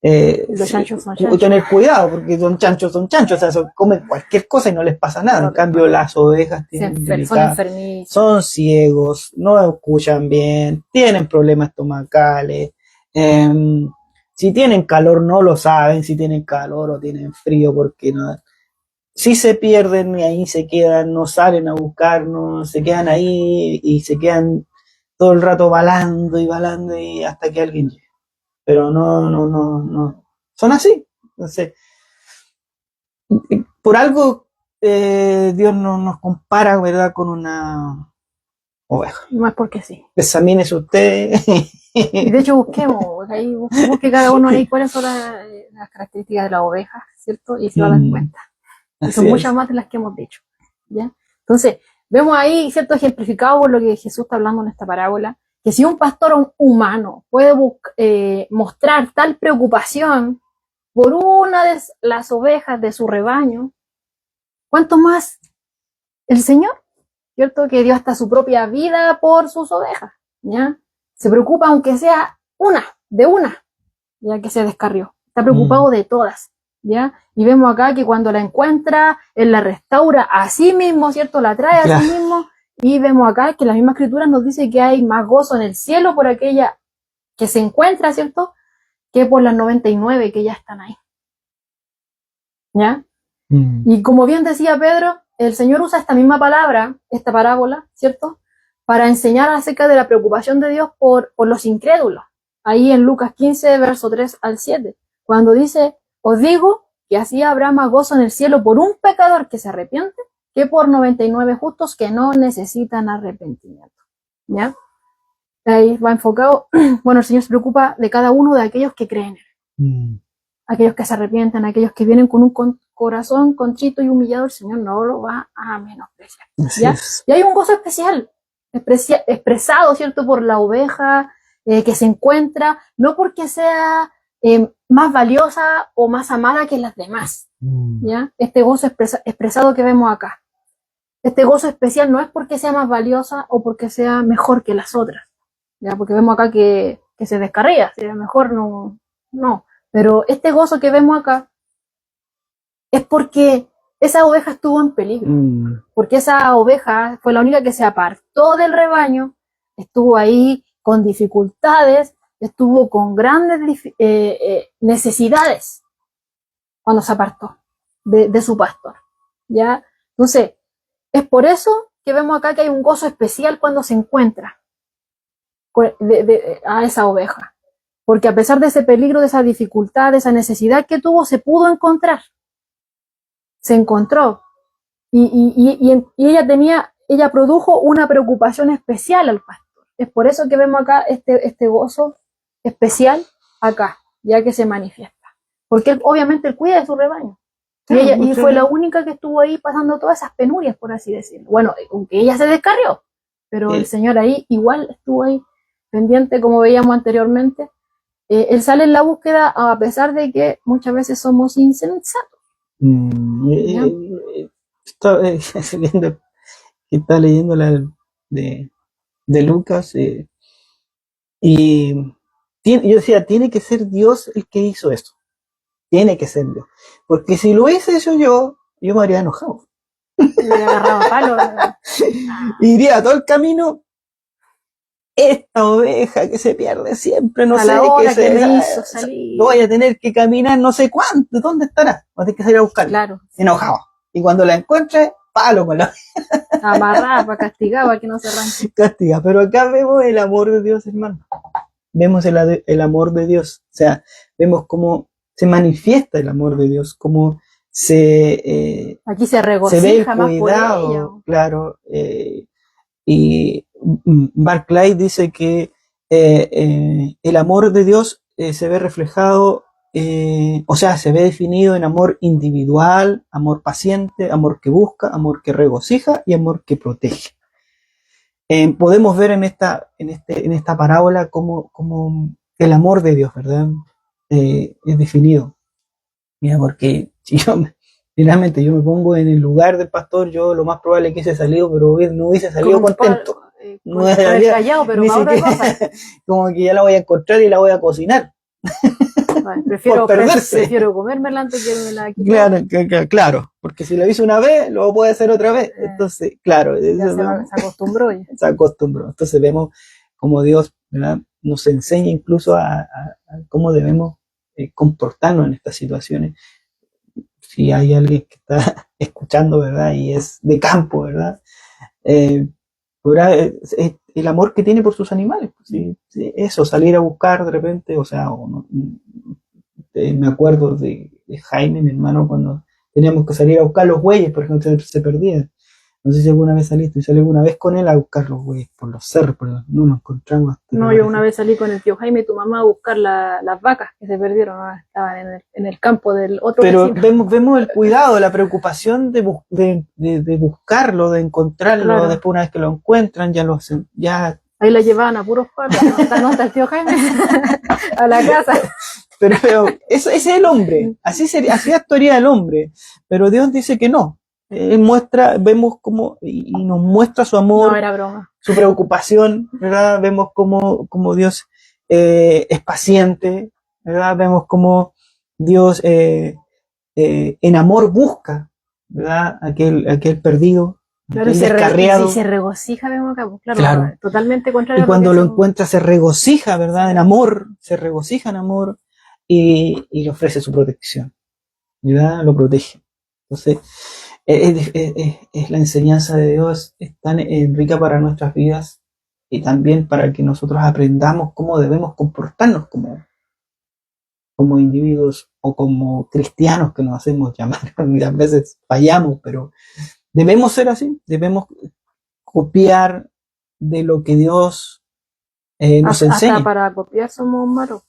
los chanchos son chanchos. Tener cuidado, porque son chanchos, o sea, comen cualquier cosa y no les pasa nada. En cambio, las ovejas son enfermizas, son ciegos, no escuchan bien, tienen problemas estomacales, si tienen calor no lo saben, si tienen calor o tienen frío, porque no, si se pierden y ahí se quedan, no salen a buscarnos, se quedan ahí y se quedan todo el rato balando y hasta que alguien llegue. Pero no, son así. Entonces, por algo Dios no nos compara, ¿verdad?, con una oveja. No es porque sí. Examínese usted. Y de hecho busque cada uno ahí cuáles son las características de la oveja, ¿cierto? Y se van a dar cuenta. Y son muchas más de las que hemos dicho, ¿ya? Entonces, vemos ahí, ¿cierto?, ejemplificado por lo que Jesús está hablando en esta parábola, que si un pastor humano puede mostrar tal preocupación por una de las ovejas de su rebaño, ¿cuánto más el Señor? ¿Cierto? Que dio hasta su propia vida por sus ovejas, ¿ya? Se preocupa aunque sea una, ya que se descarrió. Está preocupado de todas, ¿ya? Y vemos acá que cuando la encuentra, él la restaura a sí mismo, ¿cierto? La trae a sí mismo. Y vemos acá que la misma escritura nos dice que hay más gozo en el cielo por aquella que se encuentra, ¿cierto?, que por las 99 que ya están ahí, ¿ya? Y como bien decía Pedro, el Señor usa esta misma palabra, esta parábola, ¿cierto?, para enseñar acerca de la preocupación de Dios por los incrédulos. Ahí en Lucas 15, verso 3 al 7, cuando dice, os digo que así habrá más gozo en el cielo por un pecador que se arrepiente que por 99 justos que no necesitan arrepentimiento, ¿ya? Ahí va enfocado, bueno, el Señor se preocupa de cada uno de aquellos que creen en Él. Aquellos que se arrepienten, aquellos que vienen con un corazón contrito y humillado, el Señor no lo va a menospreciar, ¿ya? Y hay un gozo especial, expresado, ¿cierto?, por la oveja que se encuentra, no porque sea más valiosa o más amada que las demás, ¿ya? Este gozo expresado que vemos acá. Este gozo especial no es porque sea más valiosa o porque sea mejor que las otras, ¿ya? Porque vemos acá que se descarría, si era mejor no. Pero este gozo que vemos acá es porque esa oveja estuvo en peligro, porque esa oveja fue la única que se apartó del rebaño, estuvo ahí con dificultades, estuvo con grandes necesidades cuando se apartó de su pastor, ¿ya? Entonces, es por eso que vemos acá que hay un gozo especial cuando se encuentra a esa oveja. porque a pesar de ese peligro, de esa dificultad, de esa necesidad que tuvo, se pudo encontrar. Se encontró. Y ella produjo una preocupación especial al pastor. Es por eso que vemos acá este gozo especial acá, ya que se manifiesta. Porque obviamente él cuida de su rebaño. Y fue la única que estuvo ahí pasando todas esas penurias, por así decirlo. Bueno, aunque ella se descarrió, pero el Señor ahí igual estuvo ahí pendiente, como veíamos anteriormente. Él sale en la búsqueda a pesar de que muchas veces somos insensatos. Está leyendo la de Lucas y yo decía, tiene que ser Dios el que hizo esto. Tiene que ser Dios. Porque si lo hubiese hecho yo me habría enojado. Me habría agarrado palo. Iría todo el camino. Esta oveja que se pierde siempre, no sé qué me hizo salir. Voy a tener que caminar no sé cuánto, ¿dónde estará? Voy a tener que salir a buscarla. Claro. Enojado. Y cuando la encuentre, palo con la amarrada para castigar, para que no se arranque. Castiga, pero acá vemos el amor de Dios, hermano. Vemos el amor de Dios. O sea, vemos cómo se manifiesta el amor de Dios, cómo aquí se regocija, se ve el cuidado, más por ella. Claro. Y Barclay dice que el amor de Dios se ve reflejado, o sea, se ve definido en amor individual, amor paciente, amor que busca, amor que regocija y amor que protege. Podemos ver en esta parábola como el amor de Dios, ¿verdad? Es definido. Mira, porque si finalmente yo me pongo en el lugar del pastor, yo lo más probable es que hubiese salido, pero no hubiese salido contento. No callado, pero ni siquiera, como que ya la voy a encontrar y la voy a cocinar. Bueno, prefiero comérmela antes que me la quite. Claro, porque si lo hice una vez, lo puedo hacer otra vez. Entonces, claro. Se acostumbró ya. Se acostumbró. Entonces vemos cómo Dios, ¿verdad?, nos enseña incluso a cómo debemos comportarnos en estas situaciones. Si hay alguien que está escuchando, ¿verdad?, y es de campo, ¿verdad?, el amor que tiene por sus animales. ¿Sí? Eso, salir a buscar de repente, o sea, me acuerdo de Jaime, mi hermano, cuando teníamos que salir a buscar los bueyes, por ejemplo, se perdían. No sé si alguna vez saliste, y salí alguna vez con él a buscar los bueyes por los cerros, no nos encontramos. No, yo una vez salí con el tío Jaime y tu mamá a buscar las vacas que se perdieron, ¿no? Estaban en el campo del otro vecino. Pero vemos el cuidado, la preocupación de buscarlo, de encontrarlo. Claro. Después, una vez que lo encuentran, ya ahí la llevaban a puros palos, no está el tío Jaime a la casa. Pero eso es el hombre, así actuaría el hombre, pero Dios dice que no. Vemos cómo, y nos muestra su amor, no era broma, su preocupación, ¿verdad? Vemos cómo Dios es paciente, ¿verdad? Vemos cómo Dios en amor busca, ¿verdad?, aquel perdido, claro, descarriado. Y se regocija, vemos acá, claro. Totalmente contrario. Y cuando lo encuentra se regocija, ¿verdad?, en amor, se regocija en amor y le ofrece su protección, ¿verdad? Lo protege. Entonces, es la enseñanza de Dios, es tan rica para nuestras vidas y también para que nosotros aprendamos cómo debemos comportarnos como individuos o como cristianos que nos hacemos llamar. Muchas veces fallamos, pero debemos ser así, debemos copiar de lo que Dios nos enseña. Hasta para copiar somos malos.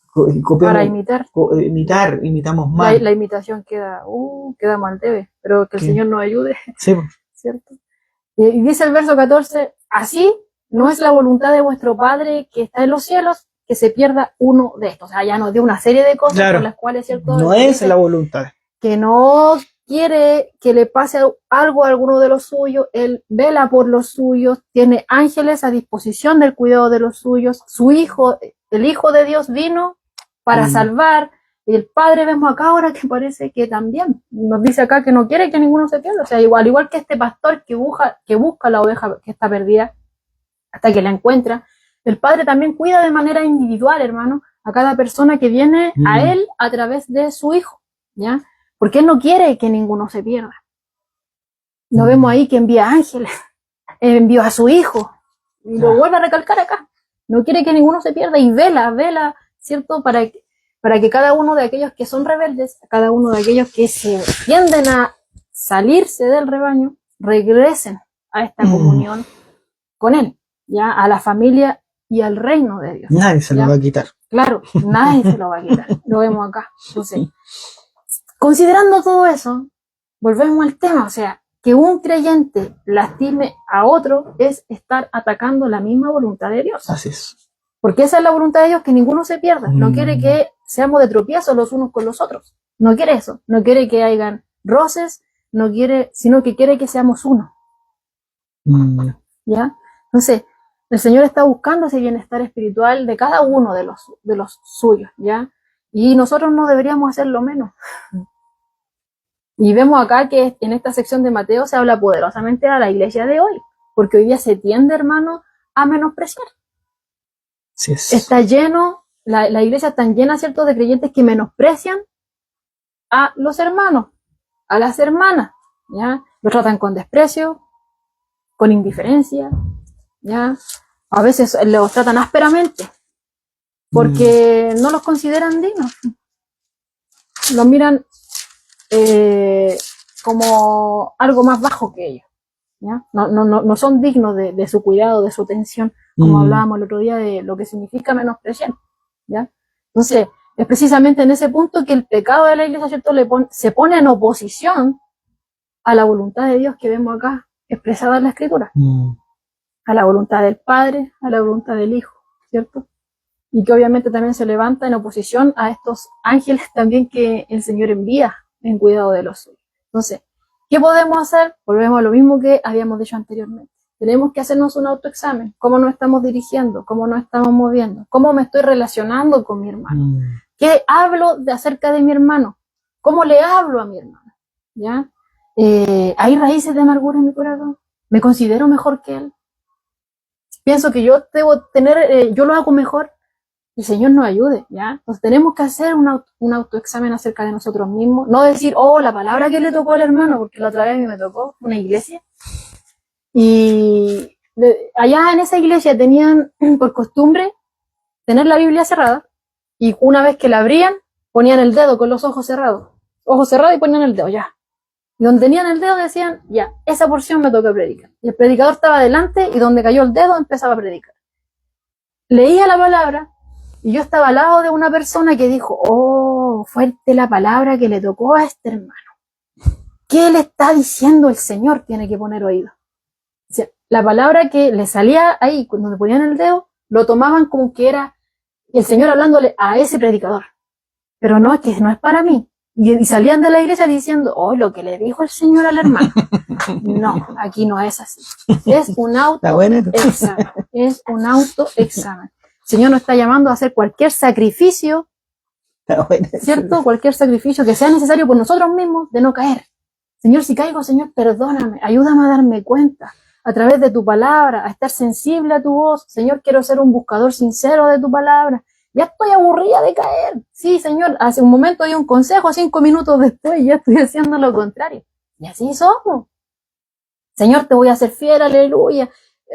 Para imitamos mal. La imitación queda mal debe, pero que el Señor nos ayude. Sí. ¿Cierto? Y dice el verso 14, así no es la voluntad de vuestro Padre que está en los cielos que se pierda uno de estos. O sea, ya nos dio una serie de cosas, claro, por las cuales, ¿cierto?, no es la voluntad. Que no quiere que le pase algo a alguno de los suyos, él vela por los suyos, tiene ángeles a disposición del cuidado de los suyos, su Hijo, el Hijo de Dios vino para salvar, y el Padre vemos acá ahora que parece que también nos dice acá que no quiere que ninguno se pierda, o sea, igual que este pastor que busca la oveja que está perdida hasta que la encuentra, el Padre también cuida de manera individual, hermano, a cada persona que viene a él a través de su Hijo, ¿ya? Porque él no quiere que ninguno se pierda. Lo vemos ahí que envía ángeles, envió a su Hijo, y lo vuelve a recalcar acá. No quiere que ninguno se pierda y vela ¿cierto? Para que cada uno de aquellos que son rebeldes, cada uno de aquellos que se tienden a salirse del rebaño, regresen a esta comunión con Él, ya, a la familia y al reino de Dios. Nadie se lo va a quitar. Claro, nadie se lo va a quitar. Lo vemos acá. Entonces, considerando todo eso, volvemos al tema, o sea, que un creyente lastime a otro es estar atacando la misma voluntad de Dios. Así es. Porque esa es la voluntad de Dios, que ninguno se pierda. No quiere que seamos de tropiezo los unos con los otros. No quiere eso. No quiere que hayan roces, no quiere, sino que quiere que seamos uno. ¿Ya? Entonces, el Señor está buscando ese bienestar espiritual de cada uno de los suyos, ¿ya? Y nosotros no deberíamos hacerlo menos. Y vemos acá que en esta sección de Mateo se habla poderosamente a la iglesia de hoy, porque hoy día se tiende, hermano, a menospreciar. Sí es. Está lleno, la iglesia está llena, ¿cierto?, de creyentes que menosprecian a los hermanos, a las hermanas, ¿ya? Los tratan con desprecio, con indiferencia, ¿ya? A veces los tratan ásperamente, porque no los consideran dignos. Los miran como algo más bajo que ellos, ¿ya? No son dignos de su cuidado, de su atención, como hablábamos el otro día de lo que significa menospreciar, ¿ya? Entonces, es precisamente en ese punto que el pecado de la iglesia, ¿cierto?, se pone en oposición a la voluntad de Dios que vemos acá expresada en la Escritura, a la voluntad del Padre, a la voluntad del Hijo, ¿cierto? Y que obviamente también se levanta en oposición a estos ángeles también que el Señor envía en cuidado de los suyos. Entonces, ¿qué podemos hacer? Volvemos a lo mismo que habíamos dicho anteriormente. Tenemos que hacernos un autoexamen. ¿Cómo nos estamos dirigiendo? ¿Cómo nos estamos moviendo? ¿Cómo me estoy relacionando con mi hermano? ¿Qué hablo acerca de mi hermano? ¿Cómo le hablo a mi hermano? ¿Ya? ¿Hay raíces de amargura en mi corazón? ¿Me considero mejor que él? Pienso que yo debo tener, yo lo hago mejor. El Señor nos ayude, ¿ya? Entonces tenemos que hacer un autoexamen acerca de nosotros mismos. No decir, oh, la palabra que le tocó al hermano, porque la otra vez a mí me tocó una iglesia. Y allá en esa iglesia tenían por costumbre tener la Biblia cerrada, y una vez que la abrían, ponían el dedo con los ojos cerrados y ponían el dedo, ya. Y donde tenían el dedo decían, ya, esa porción me toca predicar. Y el predicador estaba adelante, y donde cayó el dedo empezaba a predicar. Leía la palabra, y yo estaba al lado de una persona que dijo, oh, fuerte la palabra que le tocó a este hermano. ¿Qué le está diciendo el Señor? Tiene que poner oído. O sea, la palabra que le salía ahí, cuando le ponían el dedo, lo tomaban como que era el Señor hablándole a ese predicador. Pero no, es que no es para mí. Y salían de la iglesia diciendo, oh, lo que le dijo el Señor al hermano. No, aquí no es así. Es un autoexamen. Es un autoexamen. El Señor nos está llamando a hacer cualquier sacrificio, ¿cierto? Cualquier sacrificio que sea necesario por nosotros mismos de no caer. Señor, si caigo, Señor, perdóname, ayúdame a darme cuenta a través de tu palabra, a estar sensible a tu voz. Señor, quiero ser un buscador sincero de tu palabra. Ya estoy aburrida de caer. Sí, Señor, hace un momento di un consejo, 5 minutos después ya estoy haciendo lo contrario. Y así somos. Señor, te voy a hacer fiel, aleluya.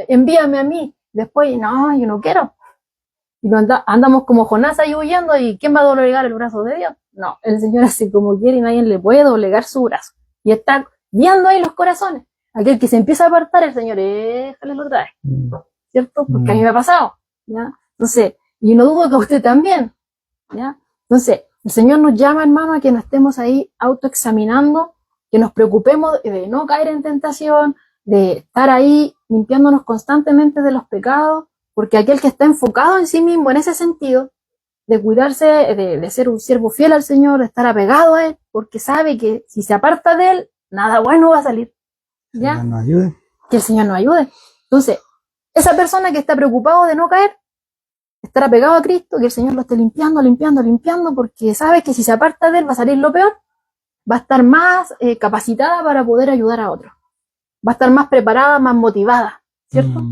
Envíame a mí. Después, no, yo no quiero. Y andamos como Jonás ahí huyendo, ¿y quién va a doblegar el brazo de Dios? No, el Señor hace como quiere y nadie le puede doblegar su brazo. Y está viendo ahí los corazones. Aquel que se empieza a apartar, el Señor, déjale lo trae. ¿Cierto? Porque a mí me ha pasado. ¿Ya? Entonces, y no dudo que a usted también. ¿Ya? Entonces, el Señor nos llama, hermano, a que nos estemos ahí autoexaminando, que nos preocupemos de no caer en tentación, de estar ahí limpiándonos constantemente de los pecados, porque aquel que está enfocado en sí mismo en ese sentido, de cuidarse, de ser un siervo fiel al Señor, de estar apegado a Él, porque sabe que si se aparta de Él, nada bueno va a salir. ¿Ya? Que el Señor nos ayude. Que el Señor nos ayude. Entonces, esa persona que está preocupado de no caer, estar apegado a Cristo, que el Señor lo esté limpiando, porque sabe que si se aparta de Él va a salir lo peor, va a estar más capacitada para poder ayudar a otros. Va a estar más preparada, más motivada, ¿cierto?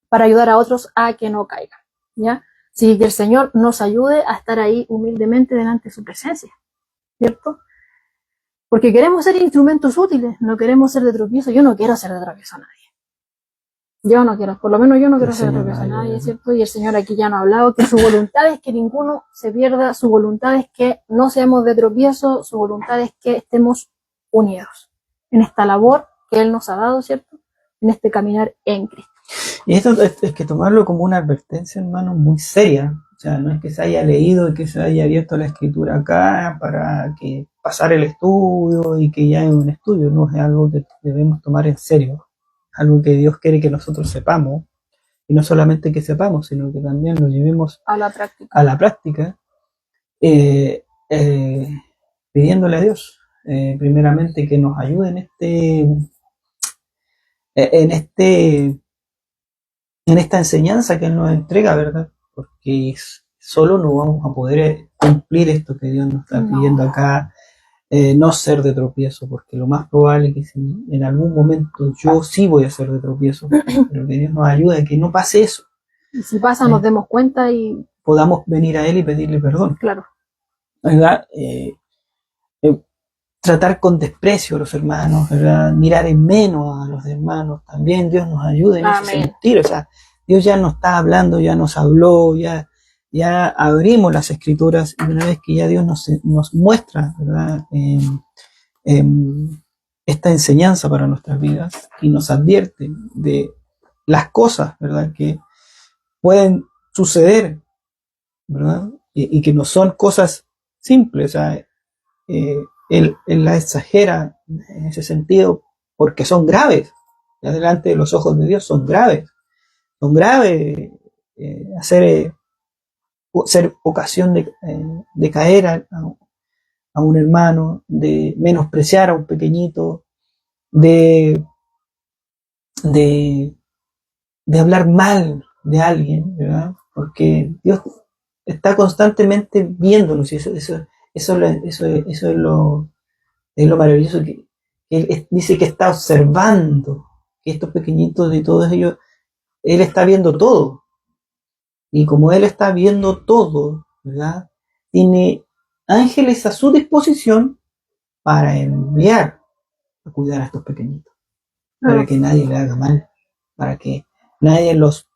Para ayudar a otros a que no caigan, ¿ya? Sí, que el Señor nos ayude a estar ahí humildemente delante de su presencia, ¿cierto? Porque queremos ser instrumentos útiles, no queremos ser de tropiezo. Yo no quiero ser de tropiezo a nadie. Yo no quiero, por lo menos yo no quiero hacer tropiezo a nadie, ¿cierto? Y el Señor aquí ya nos ha hablado que su voluntad es que ninguno se pierda, su voluntad es que no seamos de tropiezo, su voluntad es que estemos unidos en esta labor que Él nos ha dado, ¿cierto? En este caminar en Cristo. Y esto es que tomarlo como una advertencia, hermano, muy seria. O sea, no es que se haya leído y que se haya abierto la escritura acá para que pasar el estudio y que ya es un estudio, no, es algo que debemos tomar en serio, algo que Dios quiere que nosotros sepamos, y no solamente que sepamos, sino que también lo llevemos a la práctica, pidiéndole a Dios, primeramente que nos ayude en esta enseñanza que Él nos entrega, ¿verdad? Porque solo no vamos a poder cumplir esto que Dios nos está pidiendo acá, no ser de tropiezo, porque lo más probable es que si en algún momento yo sí voy a ser de tropiezo, pero que Dios nos ayude a que no pase eso. Y si pasa, nos demos cuenta y podamos venir a Él y pedirle perdón. Claro. ¿Verdad? Tratar con desprecio a los hermanos, ¿verdad? Mirar en menos a los hermanos, también Dios nos ayude en ese sentido. O sea, Dios ya nos está hablando, ya nos habló, ya abrimos las escrituras, y una vez que ya Dios nos muestra, ¿verdad? Esta enseñanza para nuestras vidas y nos advierte de las cosas, ¿verdad? Que pueden suceder, ¿verdad? Y que no son cosas simples, o sea, él la exagera en ese sentido porque son graves, delante de los ojos de Dios son graves ser ocasión de caer a un hermano, de menospreciar a un pequeñito, de hablar mal de alguien, ¿verdad? Porque Dios está constantemente viéndonos, y eso es lo maravilloso, que Él dice que está observando, que estos pequeñitos y todos ellos, Él está viendo todo. Y como Él está viendo todo, ¿verdad? Tiene ángeles a su disposición para enviar a cuidar a estos pequeñitos, para que nadie le haga mal, para que nadie los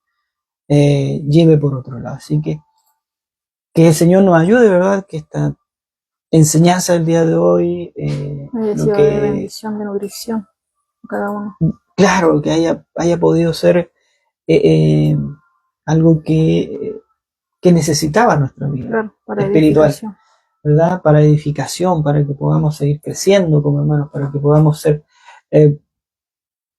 lleve por otro lado. Así que el Señor nos ayude, ¿verdad? Que esta enseñanza del día de hoy, de bendición, de nutrición, cada uno. Claro, que haya podido ser algo que necesitaba nuestra vida, claro, para espiritual, ¿verdad? Para edificación, para que podamos seguir creciendo como hermanos, para que podamos ser tener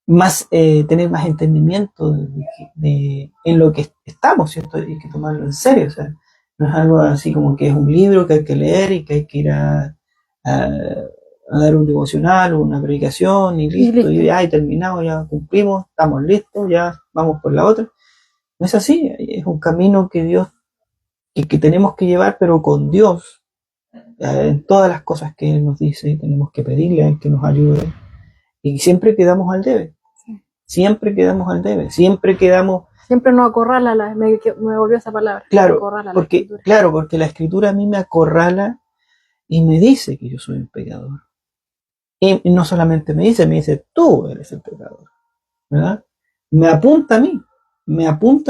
más entendimiento en lo que estamos, ¿cierto? Y que tomarlo en serio, o sea, no es algo así como que es un libro que hay que leer y que hay que ir a dar un devocional o una predicación y listo, y ya terminado, ya cumplimos, estamos listos, ya vamos por la otra. No es así, es un camino que Dios, que tenemos que llevar, pero con Dios, en todas las cosas que Él nos dice, tenemos que pedirle a Él que nos ayude, y siempre quedamos al debe, siempre nos acorrala, me volvió esa palabra. Claro, porque la escritura a mí me acorrala y me dice que yo soy un pecador. Y no solamente me dice, tú eres el pecador, ¿verdad? Me apunta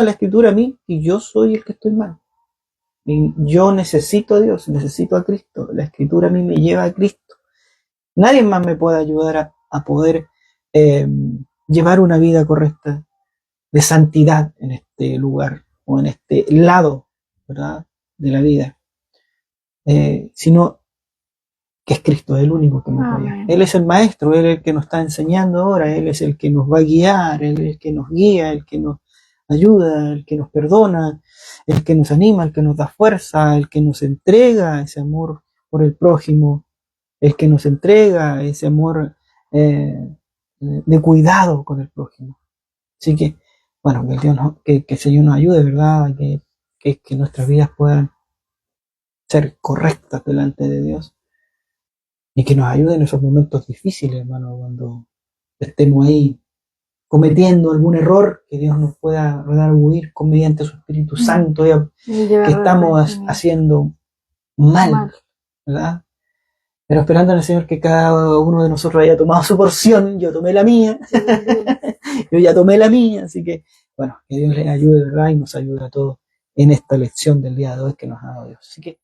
la escritura a mí, y yo soy el que estoy mal. Y yo necesito a Dios, necesito a Cristo. La escritura a mí me lleva a Cristo. Nadie más me puede ayudar a poder llevar una vida correcta de santidad en este lugar o en este lado, ¿verdad?, de la vida, sino que es Cristo, el único que nos guía. Él es el maestro, Él es el que nos está enseñando ahora, Él es el que nos va a guiar, Él es el que nos guía, el que nos ayuda, el que nos perdona, el que nos anima, el que nos da fuerza, el que nos entrega ese amor por el prójimo, el que nos entrega ese amor de cuidado con el prójimo. Así que, bueno, que el Señor nos ayude, ¿verdad? Que nuestras vidas puedan ser correctas delante de Dios, y que nos ayude en esos momentos difíciles, hermano, cuando estemos ahí cometiendo algún error, que Dios nos pueda redarguir mediante su Espíritu Santo, que estamos haciendo mal, ¿verdad? Pero esperando en el Señor que cada uno de nosotros haya tomado su porción. Yo tomé la mía, yo ya tomé la mía, así que, bueno, que Dios les ayude, ¿verdad? Y nos ayude a todos en esta lección del día de hoy que nos ha dado Dios. Así que